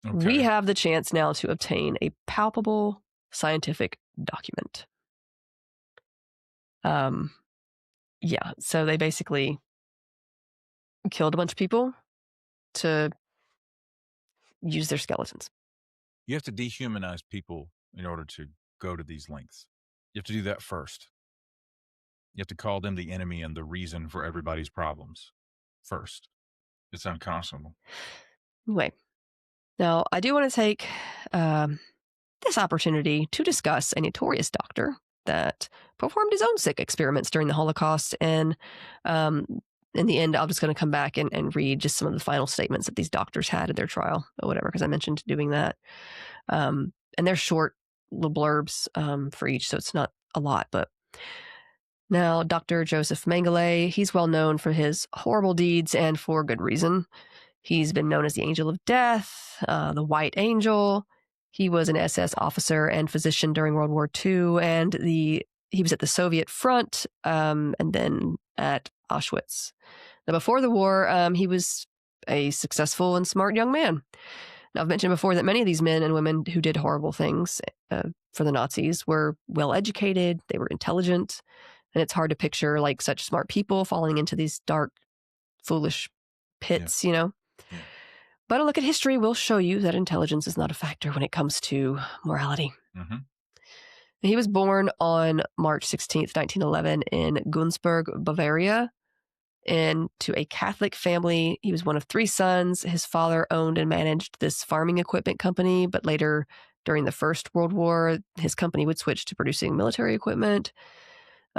Okay. We have the chance now to obtain a palpable scientific document. Yeah, so they basically killed a bunch of people to use their skeletons. You have to dehumanize people in order to go to these lengths. You have to do that first. You have to call them the enemy and the reason for everybody's problems first. It's unconscionable. Anyway, now I do want to take this opportunity to discuss a notorious doctor that performed his own sick experiments during the Holocaust. And in the end, I'm just going to come back and read just some of the final statements that these doctors had at their trial or whatever, because I mentioned doing that. And they're short little blurbs for each, so it's not a lot. But now, Dr. Josef Mengele, he's well known for his horrible deeds and for good reason. He's been known as the Angel of Death, the White Angel. He was an SS officer and physician during World War II, and he was at the Soviet front and then at Auschwitz. Now, before the war, he was a successful and smart young man. Now, I've mentioned before that many of these men and women who did horrible things for the Nazis were well-educated, they were intelligent, and it's hard to picture like such smart people falling into these dark, foolish pits, you know? Yeah. But a look at history will show you that intelligence is not a factor when it comes to morality. Mm-hmm. He was born on March 16th, 1911 in Günzburg, Bavaria, into a Catholic family. He was one of 3 sons. His father owned and managed this farming equipment company, but later, during the First World War, his company would switch to producing military equipment.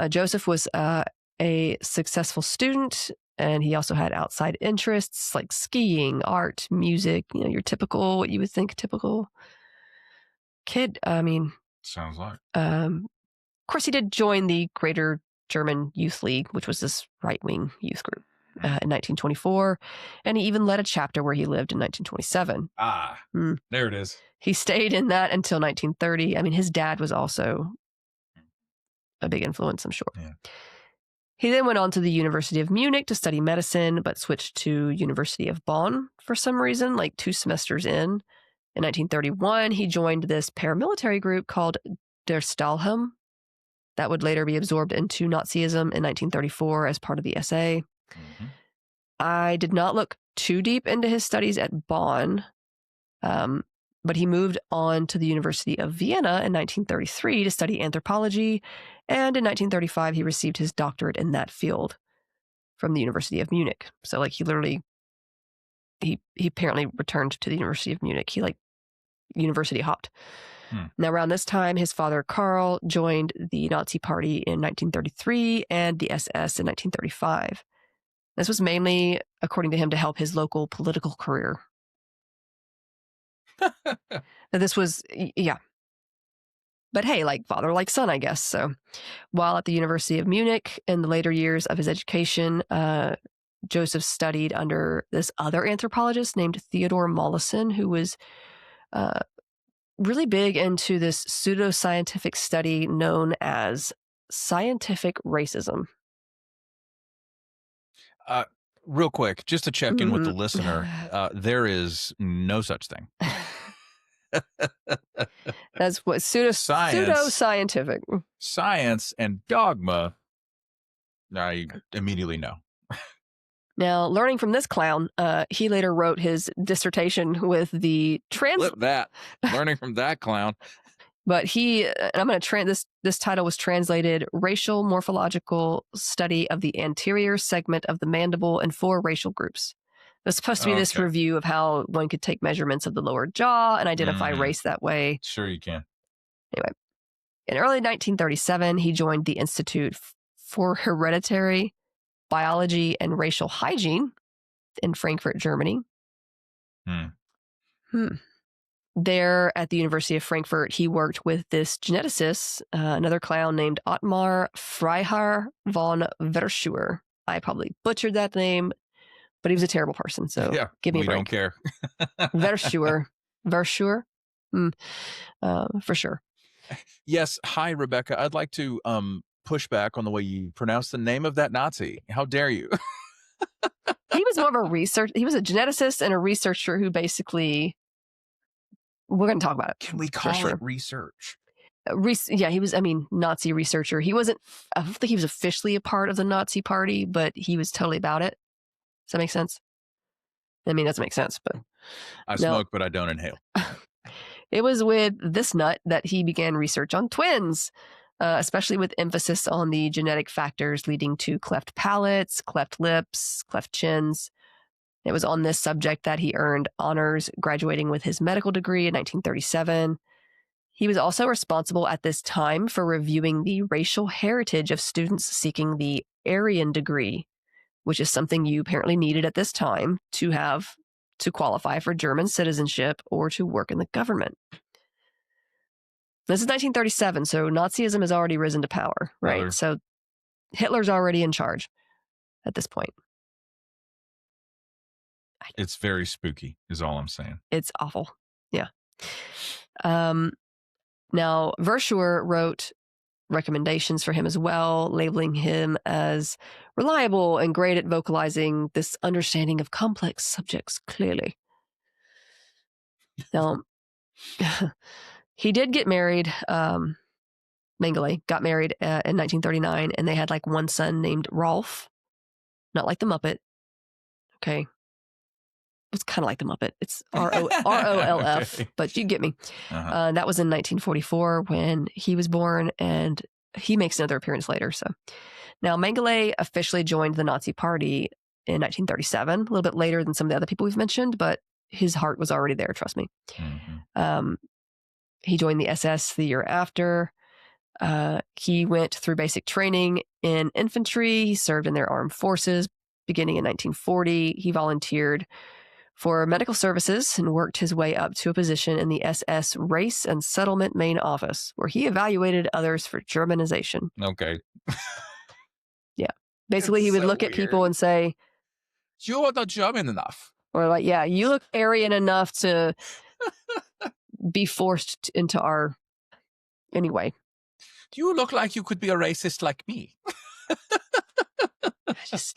Joseph was a successful student, and he also had outside interests like skiing, art, music, you know, your typical, what you would think typical kid. I mean, sounds like. Of course, he did join the Greater German Youth League, which was this right-wing youth group in 1924, and he even led a chapter where he lived in 1927. There it is. He stayed in that until 1930. I mean, his dad was also a big influence, I'm sure. Yeah. He then went on to the University of Munich to study medicine, but switched to University of Bonn for some reason, like 2 semesters in. In 1931, he joined this paramilitary group called Der Stahlhelm that would later be absorbed into Nazism in 1934 as part of the SA. Mm-hmm. I did not look too deep into his studies at Bonn, but he moved on to the University of Vienna in 1933 to study anthropology, and in 1935 he received his doctorate in that field from the University of Munich. So like he apparently returned to the University of Munich. He like university hopped. Now around this time, his father Karl joined the Nazi Party in 1933 and the SS in 1935. This was mainly, according to him, to help his local political career. This was, yeah. But hey, like father, like son, I guess. So while at the University of Munich in the later years of his education, Joseph studied under this other anthropologist named Theodore Mollison, who was uh, really big into this pseudoscientific study known as scientific racism. Real quick, just to check in with the Mhm. listener, there is no such thing. That's what Science, pseudoscientific. science, and dogma, I immediately know. Now, learning from this clown, he later wrote his dissertation with the Flip that. Learning from that clown. But I'm going to this title was translated Racial Morphological Study of the Anterior Segment of the Mandible in 4 Racial Groups. It was supposed to be this Okay. review of how one could take measurements of the lower jaw and identify race that way. Sure you can. Anyway, in early 1937, he joined the Institute for Hereditary Biology and Racial Hygiene in Frankfurt, Germany. There at the University of Frankfurt, he worked with this geneticist, another clown named Ottmar Freiherr von Verschuer. I probably butchered that name, but he was a terrible person, so yeah, give me a break. We don't care. Verschuer. Verschuer? For sure. Yes. Hi, Rebecca. I'd like to push back on the way you pronounce the name of that Nazi. How dare you? He was more of he was a geneticist and a researcher who basically, we're going to talk about it. Can we call it research? Yeah, he was, Nazi researcher. He wasn't, I don't think he was officially a part of the Nazi party, but he was totally about it. Does that make sense? It doesn't make sense, but. I smoke, but I don't inhale. It was with this nut that he began research on twins, especially with emphasis on the genetic factors leading to cleft palates, cleft lips, cleft chins. It was on this subject that he earned honors, graduating with his medical degree in 1937. He was also responsible at this time for reviewing the racial heritage of students seeking the Aryan degree, which is something you apparently needed at this time to qualify for German citizenship or to work in the government. This is 1937, so Nazism has already risen to power, right? So Hitler's already in charge at this point. It's very spooky, is all I'm saying. It's awful. Yeah. Now, Verschuer wrote recommendations for him as well, labeling him as reliable and great at vocalizing this understanding of complex subjects clearly. Now, he did get married. Mengele got married in 1939, and they had like one son named Rolf, not like the Muppet. Okay. It's kind of like the Muppet. It's ROLF, okay. But you get me. That was in 1944 when he was born, and he makes another appearance later. So now Mengele officially joined the Nazi Party in 1937, a little bit later than some of the other people we've mentioned, but his heart was already there, trust me. Mm-hmm. He joined the SS the year after. He went through basic training in infantry. He served in their armed forces. Beginning in 1940, he volunteered for medical services and worked his way up to a position in the SS Race and Settlement Main Office, where he evaluated others for Germanization. Okay. Yeah. Basically, he would look at people and say, "You're not German enough." Or like, yeah, you look Aryan enough to be forced into our... Anyway. You look like you could be a racist like me.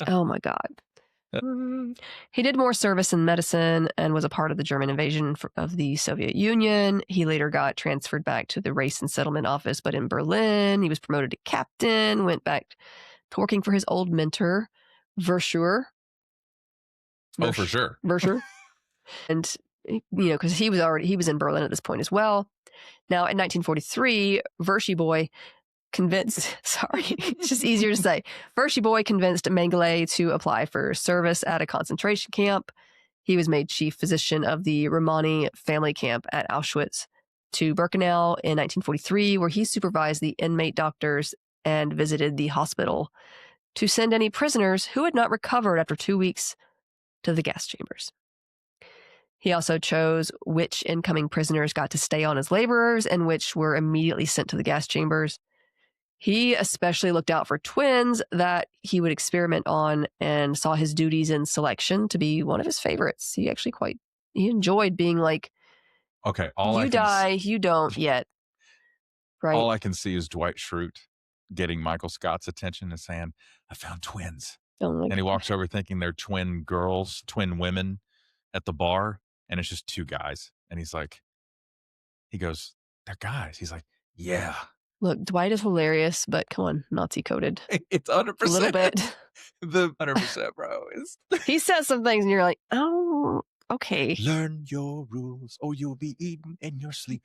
Oh my God. He did more service in medicine and was a part of the German invasion of the Soviet Union. He later got transferred back to the Race and Settlement Office, but in Berlin. He was promoted to captain, went back to working for his old mentor, Verschuer. Oh, for sure. Verschuer. And, because he was in Berlin at this point as well. Now, in 1943, Verschy Boy convinced, it's just easier to say. Verschy Boy convinced Mengele to apply for service at a concentration camp. He was made chief physician of the Romani family camp at Auschwitz to Birkenau in 1943, where he supervised the inmate doctors and visited the hospital to send any prisoners who had not recovered after 2 weeks to the gas chambers. He also chose which incoming prisoners got to stay on as laborers and which were immediately sent to the gas chambers. He especially looked out for twins that he would experiment on and saw his duties in selection to be one of his favorites. He enjoyed being like, Okay, you die, you don't yet, right? all I can see is Dwight Schrute getting Michael Scott's attention and saying, "I found twins." Oh my And he walks gosh. over thinking they're twin girls, twin women at the bar, and it's just 2 guys. And he goes, "They're guys." He's like, "Yeah." Look, Dwight is hilarious, but come on, Nazi coded. It's A little 100%. bit. The 100%, bro, is He says some things and you're like, oh, okay. learn your rules or you'll be eaten in your sleep.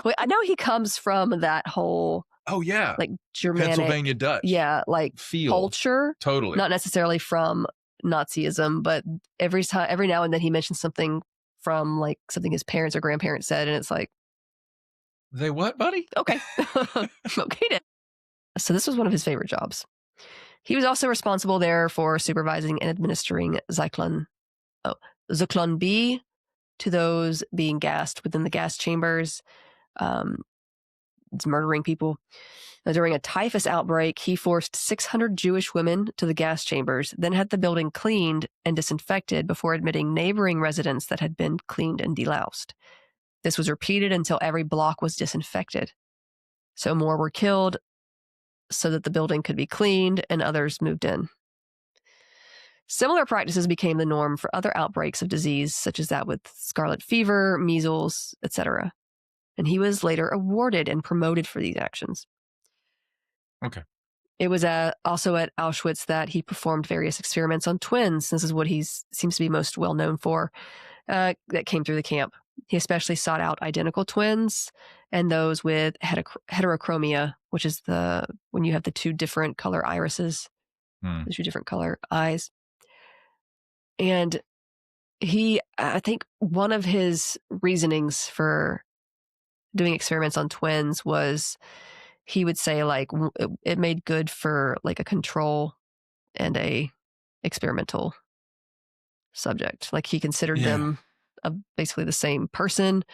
Well, I know he comes from that whole Oh, yeah. like Germanic, Pennsylvania Dutch. yeah, like Feel. culture. Totally. Not necessarily from Nazism, but every now and then he mentions something from like something his parents or grandparents said, and it's like, They what, buddy? okay, okay then. So this was one of his favorite jobs. He was also responsible there for supervising and administering Zyklon B to those being gassed within the gas chambers. It's murdering people. Now, during a typhus outbreak, he forced 600 Jewish women to the gas chambers, then had the building cleaned and disinfected before admitting neighboring residents that had been cleaned and deloused. This was repeated until every block was disinfected. So more were killed so that the building could be cleaned and others moved in. Similar practices became the norm for other outbreaks of disease, such as that with scarlet fever, measles, etc. And he was later awarded and promoted for these actions. Okay. It was also at Auschwitz that he performed various experiments on twins. This is what he seems to be most well known for, that came through the camp. He especially sought out identical twins and those with heterochromia, which is when you have the 2 different color irises, the 2 different color eyes. And I think one of his reasonings for doing experiments on twins was he would say like it made good for like a control and a experimental subject. Like he considered them basically the same person,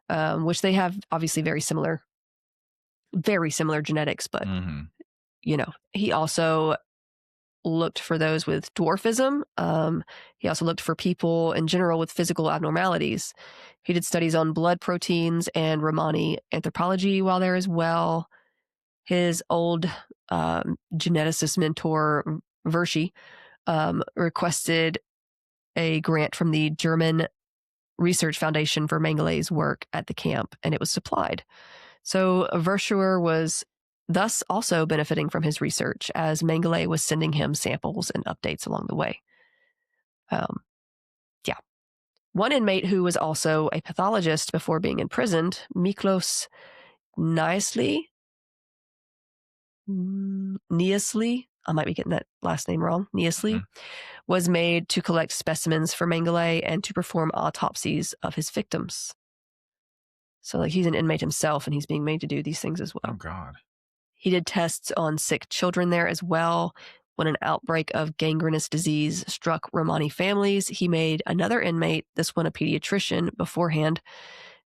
which they have obviously very similar genetics. But, he also looked for those with dwarfism. He also looked for people in general with physical abnormalities. He did studies on blood proteins and Romani anthropology while there as well. His old geneticist mentor, Verschi, requested a grant from the German Research Foundation for Mengele's work at the camp, and it was supplied. So Verschuer was thus also benefiting from his research, as Mengele was sending him samples and updates along the way. One inmate who was also a pathologist before being imprisoned, Miklos Niesley, I might be getting that last name wrong, Niesley, was made to collect specimens for Mengele and to perform autopsies of his victims. So like he's an inmate himself and he's being made to do these things as well. Oh, God. He did tests on sick children there as well. When an outbreak of gangrenous disease struck Romani families, he made another inmate, this one a pediatrician, beforehand,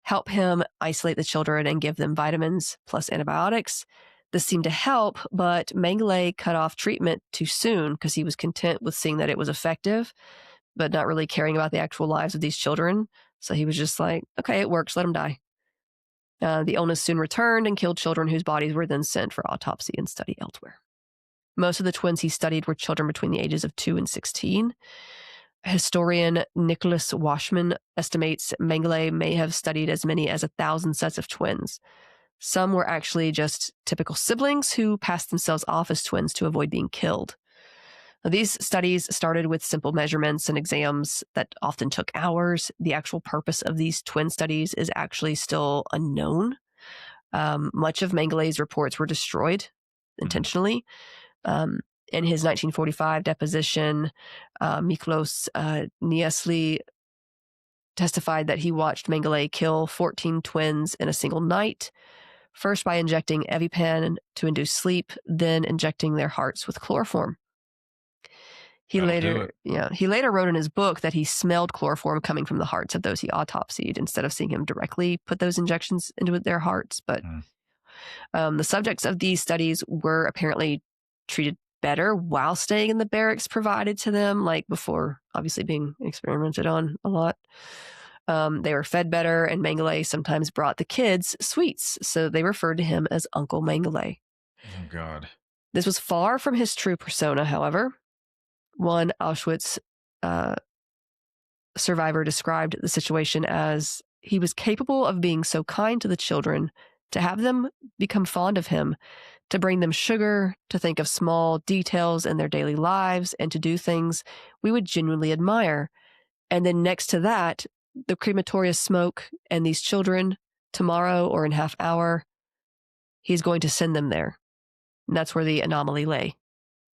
help him isolate the children and give them vitamins plus antibiotics. This seemed to help, but Mengele cut off treatment too soon because he was content with seeing that it was effective, but not really caring about the actual lives of these children. So he was just like, okay, it works, let them die. The illness soon returned and killed children whose bodies were then sent for autopsy and study elsewhere. Most of the twins he studied were children between the ages of 2 and 16. Historian Nicholas Washman estimates Mengele may have studied as many as 1,000 sets of twins. Some were actually just typical siblings who passed themselves off as twins to avoid being killed. Now, these studies started with simple measurements and exams that often took hours. The actual purpose of these twin studies is actually still unknown. Much of Mengele's reports were destroyed intentionally. In his 1945 deposition, Miklos Niesley testified that he watched Mengele kill 14 twins in a single night, first by injecting EpiPen to induce sleep, then injecting their hearts with chloroform. That'll do it. He later wrote in his book that he smelled chloroform coming from the hearts of those he autopsied instead of seeing him directly put those injections into their hearts. But Mm. the subjects of these studies were apparently treated better while staying in the barracks provided to them, like before obviously being experimented on a lot. They were fed better, and Mengele sometimes brought the kids sweets, so they referred to him as Uncle Mengele. Oh, God. This was far from his true persona, however. One Auschwitz survivor described the situation as he was capable of being so kind to the children, to have them become fond of him, to bring them sugar, to think of small details in their daily lives, and to do things we would genuinely admire. And then next to that, the crematorium smoke and these children, tomorrow or in half hour, he's going to send them there. And that's where the anomaly lay.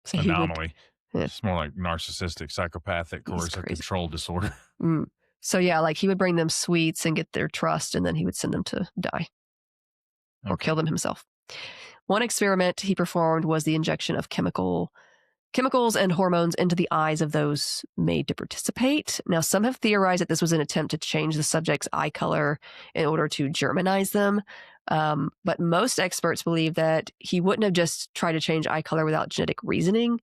So he would, Anomaly. yeah, It's more like narcissistic, psychopathic, he's coercive crazy. control disorder. So yeah, like he would bring them sweets and get their trust, and then he would send them to die or Okay. kill them himself. One experiment he performed was the injection of chemicals and hormones into the eyes of those made to participate. Now, some have theorized that this was an attempt to change the subject's eye color in order to Germanize them. But most experts believe that he wouldn't have just tried to change eye color without genetic reasoning.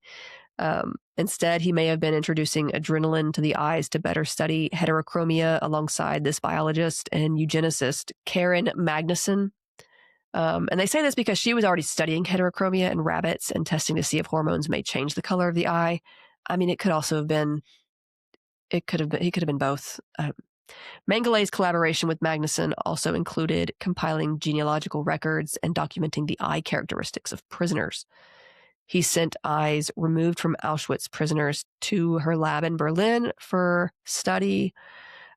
Instead, he may have been introducing adrenaline to the eyes to better study heterochromia alongside this biologist and eugenicist, Karen Magnuson. And they say this because she was already studying heterochromia in rabbits and testing to see if hormones may change the color of the eye. I mean, he could have been both. Mengele's collaboration with Magnuson also included compiling genealogical records and documenting the eye characteristics of prisoners. He sent eyes removed from Auschwitz prisoners to her lab in Berlin for study.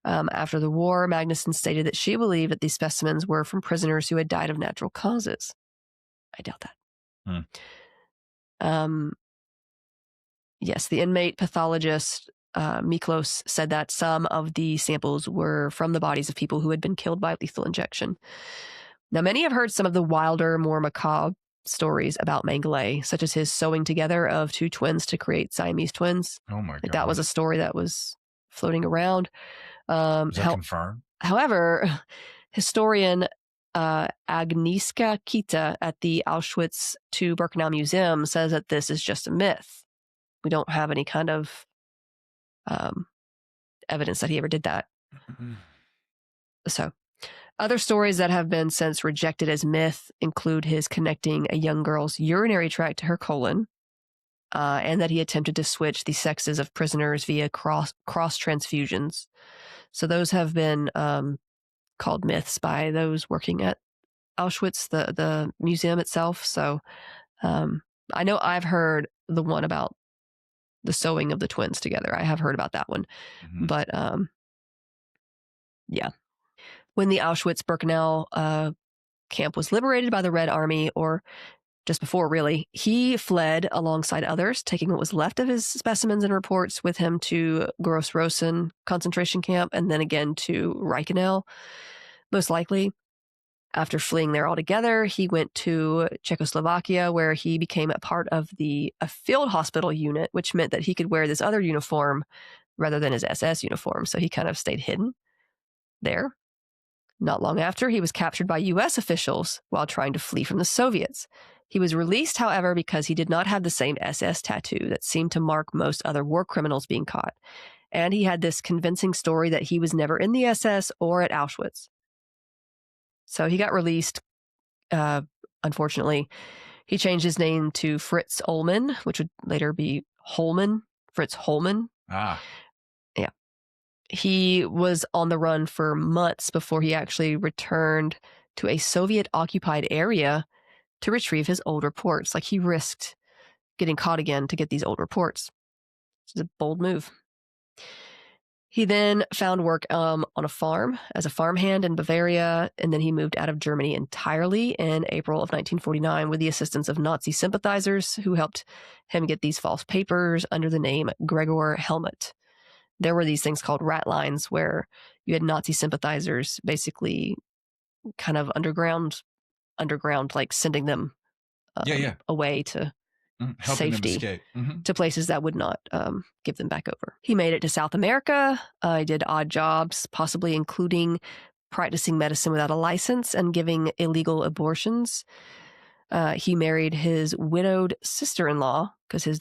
After the war, Magnuson stated that she believed that these specimens were from prisoners who had died of natural causes. I doubt that. Yes, the inmate pathologist, Miklos, said that some of the samples were from the bodies of people who had been killed by lethal injection. Now, many have heard some of the wilder, more macabre stories about Mengele, such as his sewing together of two twins to create Siamese twins. Oh, my Like God. that was a story that was floating around. Is that confirmed? However, historian Agnieszka Kita at the Auschwitz II Birkenau Museum says that this is just a myth. We don't have any kind of evidence that he ever did that. So, other stories that have been since rejected as myth include his connecting a young girl's urinary tract to her colon, and that he attempted to switch the sexes of prisoners via cross transfusions. So those have been called myths by those working at Auschwitz, the museum itself. So I know I've heard the one about the sewing of the twins together. I have heard about that one. Mhm. But yeah. When the Auschwitz-Birkenau camp was liberated by the Red Army, or just before really, he fled alongside others, taking what was left of his specimens and reports with him to Gross-Rosen concentration camp and then again to Reichenau, most likely. After fleeing there altogether, he went to Czechoslovakia, where he became a part of a field hospital unit, which meant that he could wear this other uniform rather than his SS uniform. So he kind of stayed hidden there. Not long after, he was captured by U.S. officials while trying to flee from the Soviets. He was released, however, because he did not have the same SS tattoo that seemed to mark most other war criminals being caught. And he had this convincing story that he was never in the SS or at Auschwitz. So he got released, unfortunately. He changed his name to Fritz Ullmann, which would later be Holman, Fritz Holman. Ah. Yeah. He was on the run for months before he actually returned to a Soviet-occupied area to retrieve his old reports. Like, he risked getting caught again to get these old reports. It's a bold move. He then found work on a farm as a farmhand in Bavaria, and then he moved out of Germany entirely in April of 1949 with the assistance of Nazi sympathizers who helped him get these false papers under the name Gregor Helmut. There were these things called rat lines where you had Nazi sympathizers basically kind of underground, like sending them away to Helping them safety escape. to places that would not give them back over. He made it to South America. He did odd jobs, possibly including practicing medicine without a license and giving illegal abortions. He married his widowed sister-in-law because his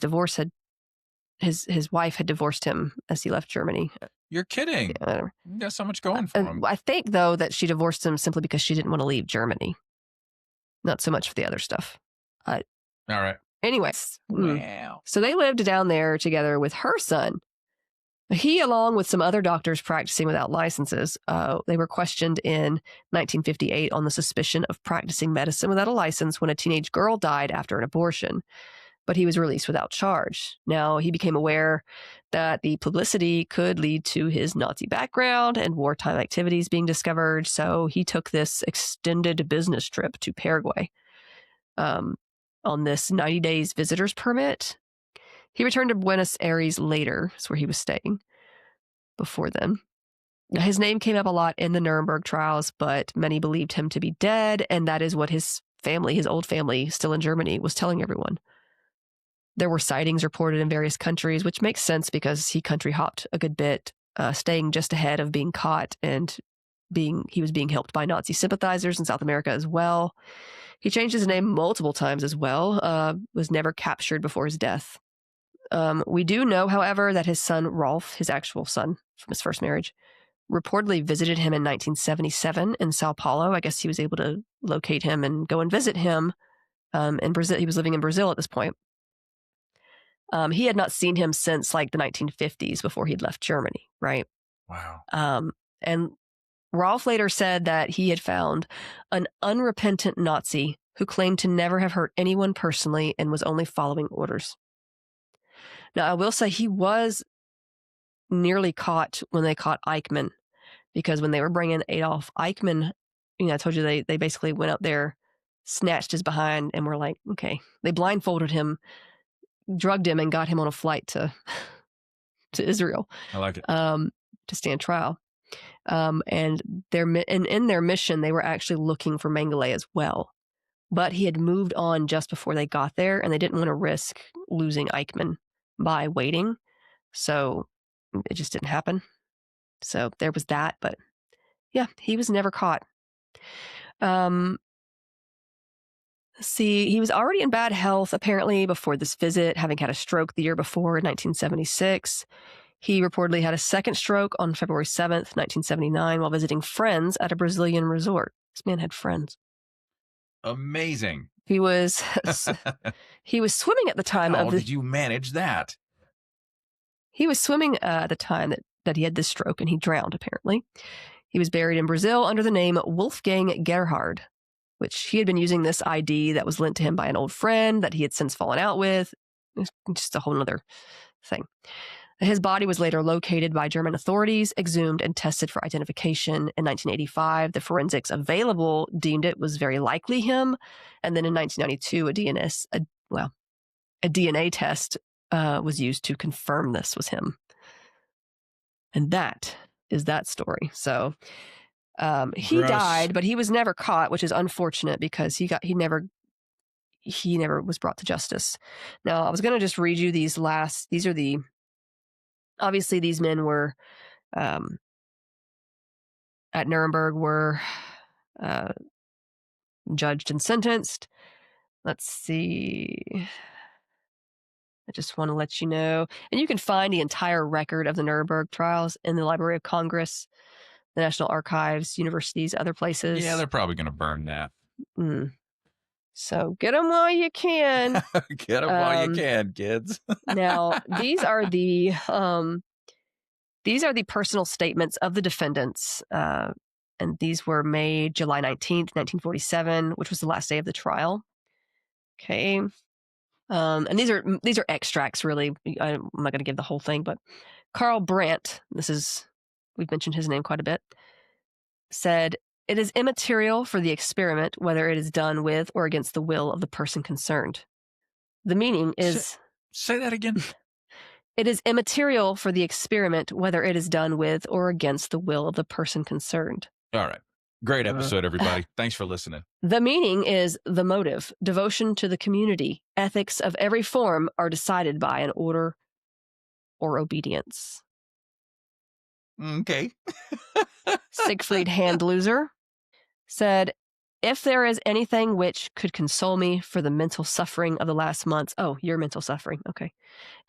wife had divorced him as he left Germany. You're kidding. Yeah, You got so much going for him. I think, though, that she divorced him simply because she didn't want to leave Germany. Not so much for the other stuff. All right. Anyways. Wow. So they lived down there together with her son. He, along with some other doctors practicing without licenses, they were questioned in 1958 on the suspicion of practicing medicine without a license when a teenage girl died after an abortion. But he was released without charge. Now, he became aware that the publicity could lead to his Nazi background and wartime activities being discovered, so he took this extended business trip to Paraguay on this 90 days visitor's permit. He returned to Buenos Aires later. That's where he was staying before then. His name came up a lot in the Nuremberg trials, but many believed him to be dead, and that is what his family, his old family still in Germany, was telling everyone. There were sightings reported in various countries, which makes sense because he country hopped a good bit, staying just ahead of being caught, and he was being helped by Nazi sympathizers in South America as well. He changed his name multiple times as well, was never captured before his death. We do know, however, that his son Rolf, his actual son from his first marriage, reportedly visited him in 1977 in Sao Paulo. I guess he was able to locate him and go and visit him in Brazil. He was living in Brazil at this point. He had not seen him since like the 1950s before he'd left Germany, right? Wow. And Rolf later said that he had found an unrepentant Nazi who claimed to never have hurt anyone personally and was only following orders. Now, I will say he was nearly caught when they caught Eichmann, because when they were bringing Adolf Eichmann, I told you they basically went up there, snatched his behind, and were like, okay. They blindfolded him, drugged him, and got him on a flight to Israel. I like it. To stand trial. And in their mission, they were actually looking for Mengele as well. But he had moved on just before they got there, and they didn't want to risk losing Eichmann by waiting. So it just didn't happen. So there was that. But yeah, he was never caught. See, he was already in bad health, apparently, before this visit, having had a stroke the year before in 1976. He reportedly had a second stroke on February 7th, 1979, while visiting friends at a Brazilian resort. This man had friends. Amazing. He was swimming at the time How did you manage that? He was swimming at the time that he had this stroke, and he drowned, apparently. He was buried in Brazil under the name Wolfgang Gerhard, which he had been using this ID that was lent to him by an old friend that he had since fallen out with. It's just a whole other thing. His body was later located by German authorities, exhumed, and tested for identification. In 1985, the forensics available deemed it was very likely him. And then in 1992, a DNA test was used to confirm this was him. And that is that story. So he died, but he was never caught, which is unfortunate because he never was brought to justice. Now, I was going to just read you these are obviously these men were at Nuremberg were judged and sentenced. Let's see. I just want to let you know. And you can find the entire record of the Nuremberg trials in the Library of Congress, the National Archives, universities, other places. Yeah, they're probably going to burn that. So get them while you can. Get them while you can, kids. Now, these are the personal statements of the defendants, and these were made July 19th, 1947, which was the last day of the trial. Okay. And these are extracts, really. I'm not going to give the whole thing, but Karl Brandt, we've mentioned his name quite a bit, said, "It is immaterial for the experiment whether it is done with or against the will of the person concerned." The meaning is... Say that again. It is immaterial for the experiment whether it is done with or against the will of the person concerned. All right. Great Uh, episode, everybody. Thanks for listening. The meaning is the motive, devotion to the community. Ethics of every form are decided by an order or obedience. Okay. Siegfried Handloser said, if there is anything which could console me for the mental suffering of the last months, oh, your mental suffering, okay.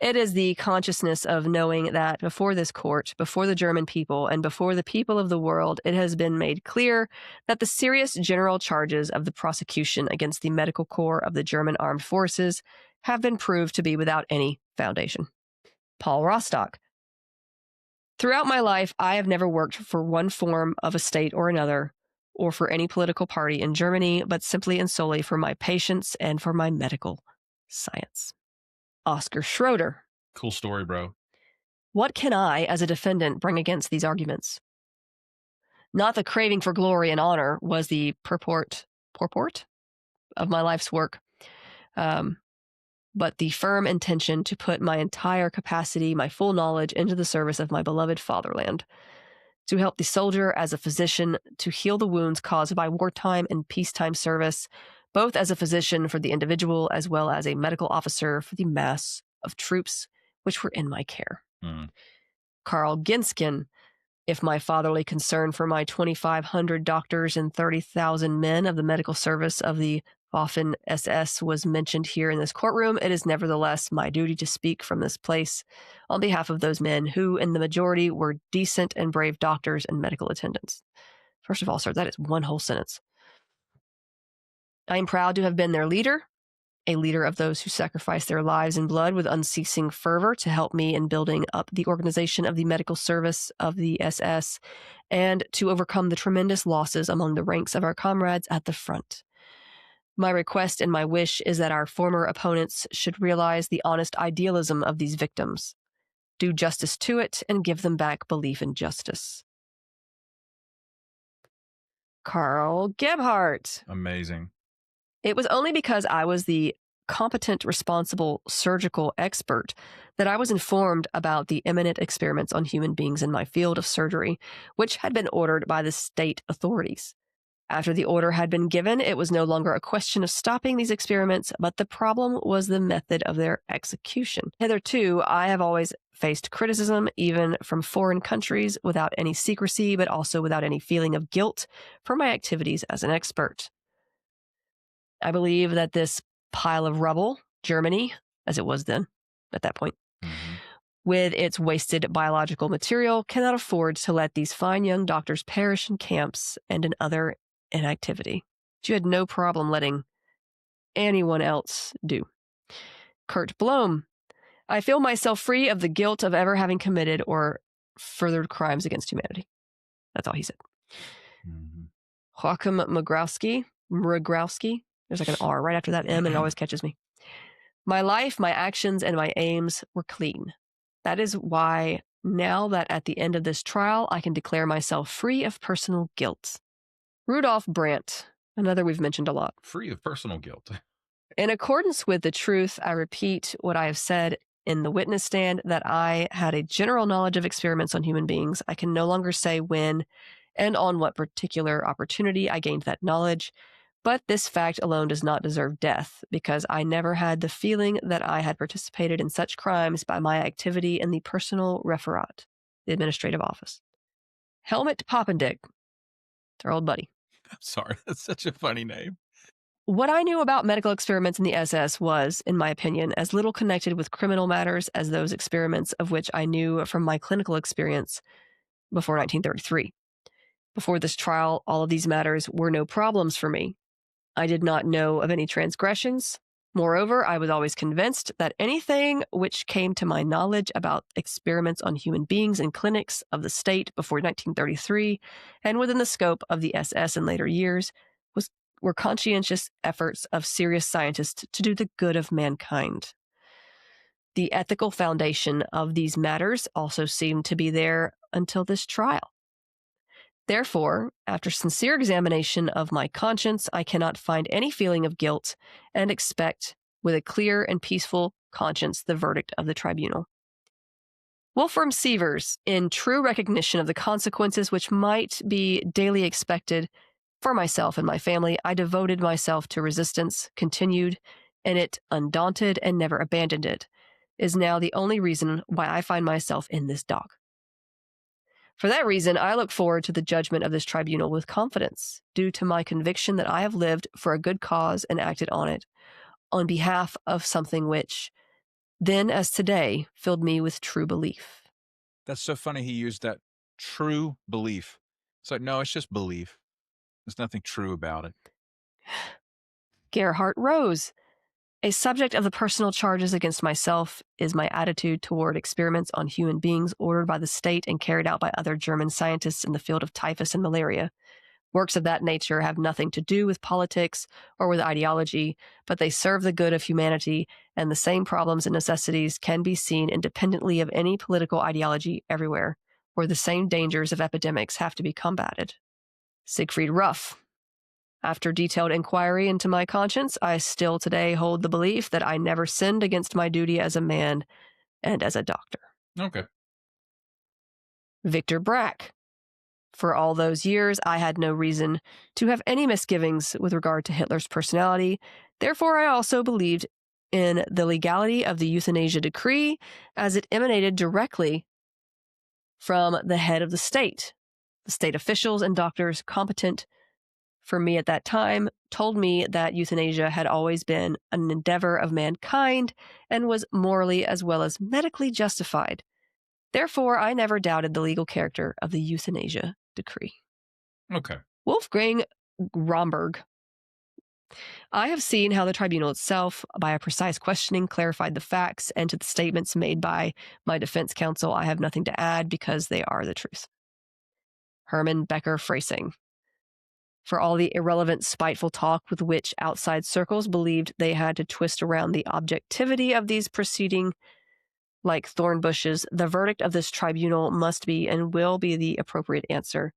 It is the consciousness of knowing that before this court, before the German people, and before the people of the world, it has been made clear that the serious general charges of the prosecution against the medical corps of the German armed forces have been proved to be without any foundation. Paul Rostock. Throughout my life, I have never worked for one form of a state or another, or for any political party in Germany, but simply and solely for my patients and for my medical science. Oscar Schroeder. Cool story, bro. What can I, as a defendant, bring against these arguments? Not the craving for glory and honor was the purport of my life's work, but the firm intention to put my entire capacity, my full knowledge into the service of my beloved fatherland, to help the soldier as a physician, to heal the wounds caused by wartime and peacetime service, both as a physician for the individual as well as a medical officer for the mass of troops which were in my care. Carl Ginskin, if my fatherly concern for my 2,500 doctors and 30,000 men of the medical service of the Waffen SS was mentioned here in this courtroom, it is nevertheless my duty to speak from this place on behalf of those men who, in the majority, were decent and brave doctors and medical attendants. First of all, sir, that is one whole sentence. I am proud to have been their leader, a leader of those who sacrificed their lives and blood with unceasing fervor to help me in building up the organization of the medical service of the SS and to overcome the tremendous losses among the ranks of our comrades at the front. My request and my wish is that our former opponents should realize the honest idealism of these victims, do justice to it, and give them back belief in justice. Carl Gebhardt. Amazing. It was only because I was the competent, responsible surgical expert that I was informed about the imminent experiments on human beings in my field of surgery, which had been ordered by the state authorities. After the order had been given, it was no longer a question of stopping these experiments, but the problem was the method of their execution. Hitherto, I have always faced criticism, even from foreign countries, without any secrecy, but also without any feeling of guilt for my activities as an expert. I believe that this pile of rubble, Germany, as it was then, at that point, with its wasted biological material, cannot afford to let these fine young doctors perish in camps and in other inactivity. You had no problem letting anyone else do. Kurt Blom. I feel myself free of the guilt of ever having committed or furthered crimes against humanity. That's all he said. Joachim Mrogrowski. There's like an R right after that M, and it always catches me. My life, my actions, and my aims were clean. That is why now that at the end of this trial, I can declare myself free of personal guilt. Rudolf Brandt, another we've mentioned a lot. Free of personal guilt. In accordance with the truth, I repeat what I have said in the witness stand, that I had a general knowledge of experiments on human beings. I can no longer say when and on what particular opportunity I gained that knowledge, but this fact alone does not deserve death, because I never had the feeling that I had participated in such crimes by my activity in the personal referat, the administrative office. Helmut Poppendick, it's our old buddy. I'm sorry, that's such a funny name. What I knew about medical experiments in the SS was, in my opinion, as little connected with criminal matters as those experiments of which I knew from my clinical experience before 1933. Before this trial, all of these matters were no problems for me. I did not know of any transgressions. Moreover, I was always convinced that anything which came to my knowledge about experiments on human beings in clinics of the state before 1933 and within the scope of the SS in later years were conscientious efforts of serious scientists to do the good of mankind. The ethical foundation of these matters also seemed to be there until this trial. Therefore, after sincere examination of my conscience, I cannot find any feeling of guilt and expect, with a clear and peaceful conscience, the verdict of the tribunal. Wolfram Sievers, in true recognition of the consequences which might be daily expected for myself and my family, I devoted myself to resistance, continued in it undaunted, and never abandoned it, is now the only reason why I find myself in this dock. For that reason, I look forward to the judgment of this tribunal with confidence, due to my conviction that I have lived for a good cause and acted on it, on behalf of something which, then as today, filled me with true belief. That's so funny he used that true belief. It's like, no, it's just belief. There's nothing true about it. Gerhard Rose. A subject of the personal charges against myself is my attitude toward experiments on human beings ordered by the state and carried out by other German scientists in the field of typhus and malaria. Works of that nature have nothing to do with politics or with ideology, but they serve the good of humanity, and the same problems and necessities can be seen independently of any political ideology everywhere, where the same dangers of epidemics have to be combated. Siegfried Ruff. After detailed inquiry into my conscience, I still today hold the belief that I never sinned against my duty as a man and as a doctor. Okay. Victor Brack. For all those years, I had no reason to have any misgivings with regard to Hitler's personality. Therefore, I also believed in the legality of the euthanasia decree as it emanated directly from the head of the state. The state officials and doctors competent for me at that time told me that euthanasia had always been an endeavor of mankind and was morally as well as medically justified. Therefore, I never doubted the legal character of the euthanasia decree. Okay. Wolfgang Romberg. I have seen how the tribunal itself, by a precise questioning, clarified the facts, and to the statements made by my defense counsel, I have nothing to add because they are the truth. Hermann Becker Freising. For all the irrelevant, spiteful talk with which outside circles believed they had to twist around the objectivity of these proceedings like thorn bushes, the verdict of this tribunal must be and will be the appropriate answer.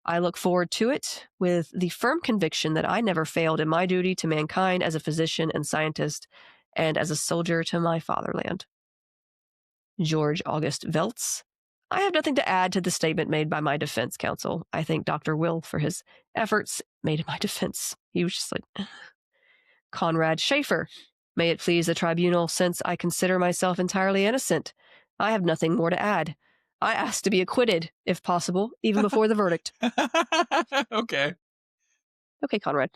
I look forward to it with the firm conviction that I never failed in my duty to mankind as a physician and scientist and as a soldier to my fatherland. George August Veltz. I have nothing to add to the statement made by my defense counsel. I thank Dr. Will for his efforts made in my defense. He was just like, Conrad Schaefer. May it please the tribunal, since I consider myself entirely innocent, I have nothing more to add. I ask to be acquitted, if possible, even before the verdict. Okay. Okay, Conrad.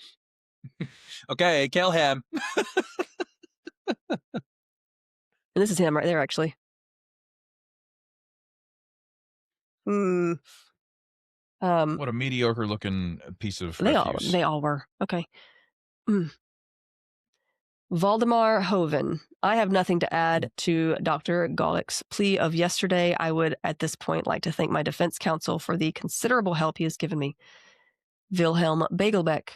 Okay, kill him. And this is him right there, actually. What a mediocre looking piece of refuse. They all were. Okay. Valdemar Hoven. I have nothing to add to Dr. Golick's plea of yesterday. I would, at this point, like to thank my defense counsel for the considerable help he has given me. Wilhelm Bagelbeck.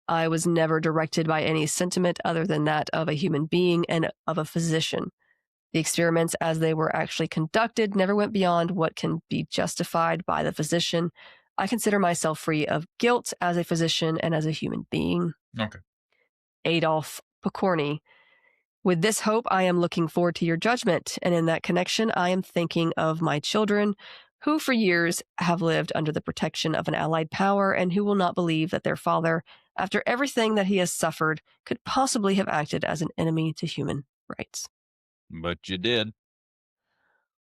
I was never directed by any sentiment other than that of a human being and of a physician. The experiments as they were actually conducted never went beyond what can be justified by the physician. I consider myself free of guilt as a physician and as a human being. Okay. Adolf Pokorny. With this hope, I am looking forward to your judgment, and in that connection, I am thinking of my children, who for years have lived under the protection of an allied power and who will not believe that their father, after everything that he has suffered, could possibly have acted as an enemy to human rights. But you did.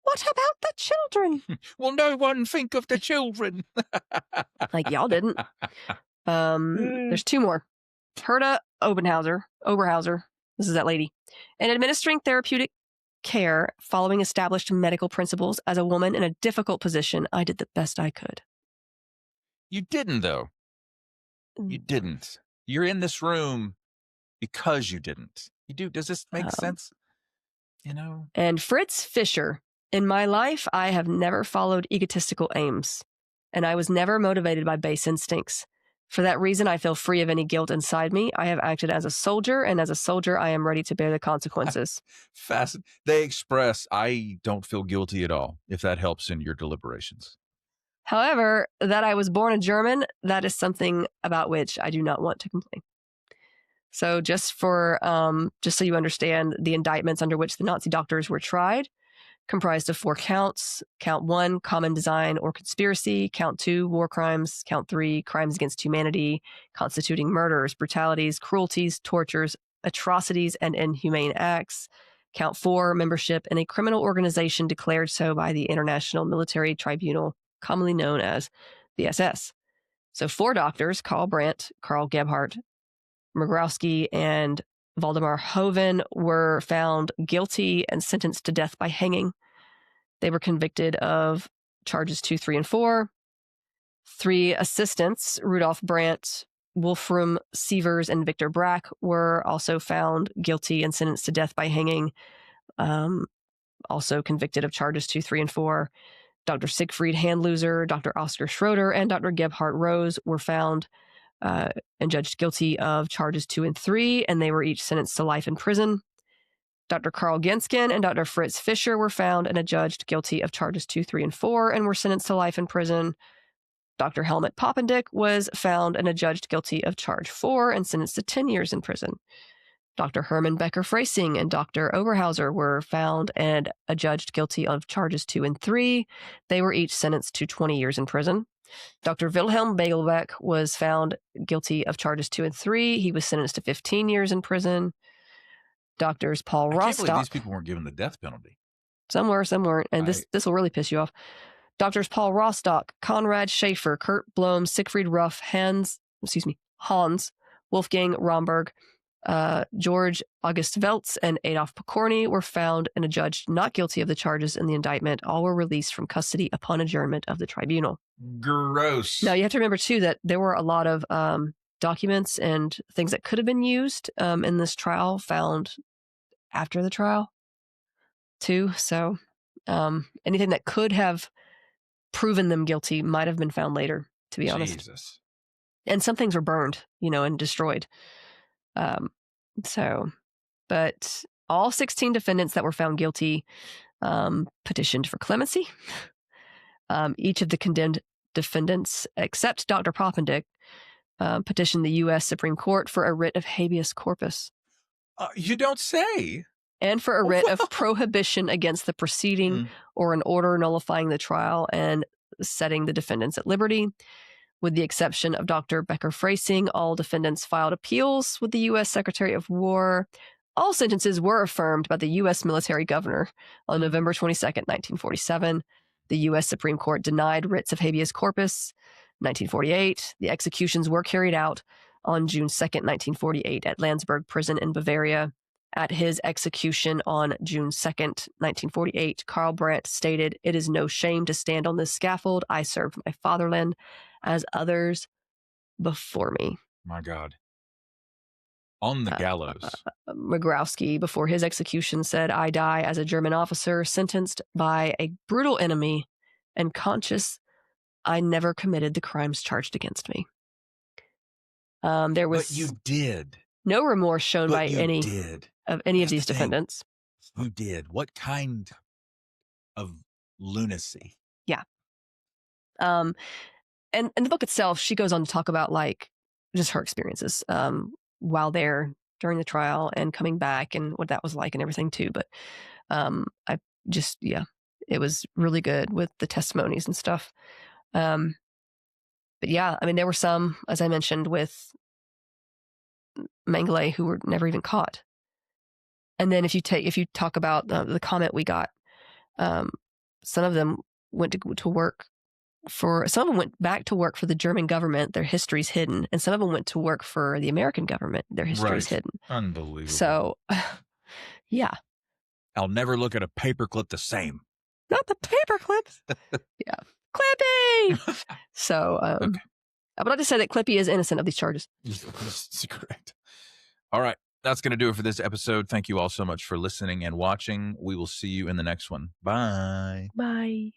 What about the children? Will no one think of the children? Like, y'all didn't. There's two more. Herta Oberhauser. This is that lady. In administering therapeutic care following established medical principles as a woman in a difficult position, I did the best I could. You didn't, though. You didn't. You're in this room because you didn't. You do. Does this make sense? You know? And Fritz Fischer. In my life, I have never followed egotistical aims, and I was never motivated by base instincts. For that reason, I feel free of any guilt inside me. I have acted as a soldier, and as a soldier, I am ready to bear the consequences. They express, I don't feel guilty at all, if that helps in your deliberations. However, that I was born a German, that is something about which I do not want to complain. So just so you understand the indictments under which the Nazi doctors were tried, comprised of 4 counts. Count 1, common design or conspiracy. Count 2, war crimes. Count 3, crimes against humanity, constituting murders, brutalities, cruelties, tortures, atrocities, and inhumane acts. Count 4, membership in a criminal organization declared so by the International Military Tribunal, commonly known as the SS. So 4 doctors, Karl Brandt, Karl Gebhardt, Mrowski, and Valdemar Hoven, were found guilty and sentenced to death by hanging. They were convicted of charges 2, 3, and 4. 3 assistants, Rudolf Brandt, Wolfram Sievers, and Victor Brack, were also found guilty and sentenced to death by hanging, also convicted of charges 2, 3, and 4. Dr. Siegfried Handloser, Dr. Oscar Schroeder, and Dr. Gebhardt Rose were found and judged guilty of charges 2 and 3, and they were each sentenced to life in prison. Dr. Karl Genskin and Dr. Fritz Fischer were found and adjudged guilty of charges 2, 3, and 4, and were sentenced to life in prison. Dr. Helmut Poppendick was found and adjudged guilty of charge 4 and sentenced to 10 years in prison. Dr. Hermann Becker-Freising and Dr. Oberhauser were found and adjudged guilty of charges 2 and 3. They were each sentenced to 20 years in prison. Dr. Wilhelm Begelbeck was found guilty of charges 2 and 3. He was sentenced to 15 years in prison. Doctors Paul I can't Rostock. believe these people weren't given the death penalty. Some were, some weren't. And this will really piss you off. Doctors Paul Rostock, Konrad Schaefer, Kurt Blom, Siegfried Ruff, Hans Wolfgang Romberg, George August Welz, and Adolf Pokorny were found and adjudged not guilty of the charges in the indictment. All were released from custody upon adjournment of the tribunal. Gross. Now, you have to remember, too, that there were a lot of documents and things that could have been used in this trial found after the trial, too. So anything that could have proven them guilty might have been found later, to be honest. Jesus. And some things were burned, and destroyed. But all 16 defendants that were found guilty petitioned for clemency. Each of the condemned defendants, except Dr. Poppendick, petitioned the U.S. Supreme Court for a writ of habeas corpus. You don't say. And for a writ of prohibition against the proceeding or an order nullifying the trial and setting the defendants at liberty. With the exception of Dr. Becker-Freising, all defendants filed appeals with the U.S. Secretary of War. All sentences were affirmed by the U.S. military governor on November 22nd, 1947. The U.S. Supreme Court denied writs of habeas corpus. 1948, the executions were carried out on June 2nd, 1948 at Landsberg Prison in Bavaria. At his execution on June 2nd, 1948, Karl Brandt stated, "It is no shame to stand on this scaffold. I served my fatherland as others before me." My God. On the gallows. Mrowski, before his execution, said, "I die as a German officer, sentenced by a brutal enemy and conscious I never committed the crimes charged against me." There was But you did. no remorse shown by any of these defendants. Who did? What kind of lunacy? Yeah. And in the book itself, she goes on to talk about just her experiences while there during the trial and coming back and what that was like and everything too. But it was really good with the testimonies and stuff. But yeah, I mean, there were some, as I mentioned, with Mengele who were never even caught. And then if you talk about the comment we got, some of them went to work some of them went back to work for the German government. Their history's hidden. And some of them went to work for the American government. Their history's hidden. Unbelievable. So, yeah. I'll never look at a paperclip the same. Not the paperclips. Yeah. Clippy! So, okay. But I just say that Clippy is innocent of these charges. That's correct. All right. That's going to do it for this episode. Thank you all so much for listening and watching. We will see you in the next one. Bye. Bye.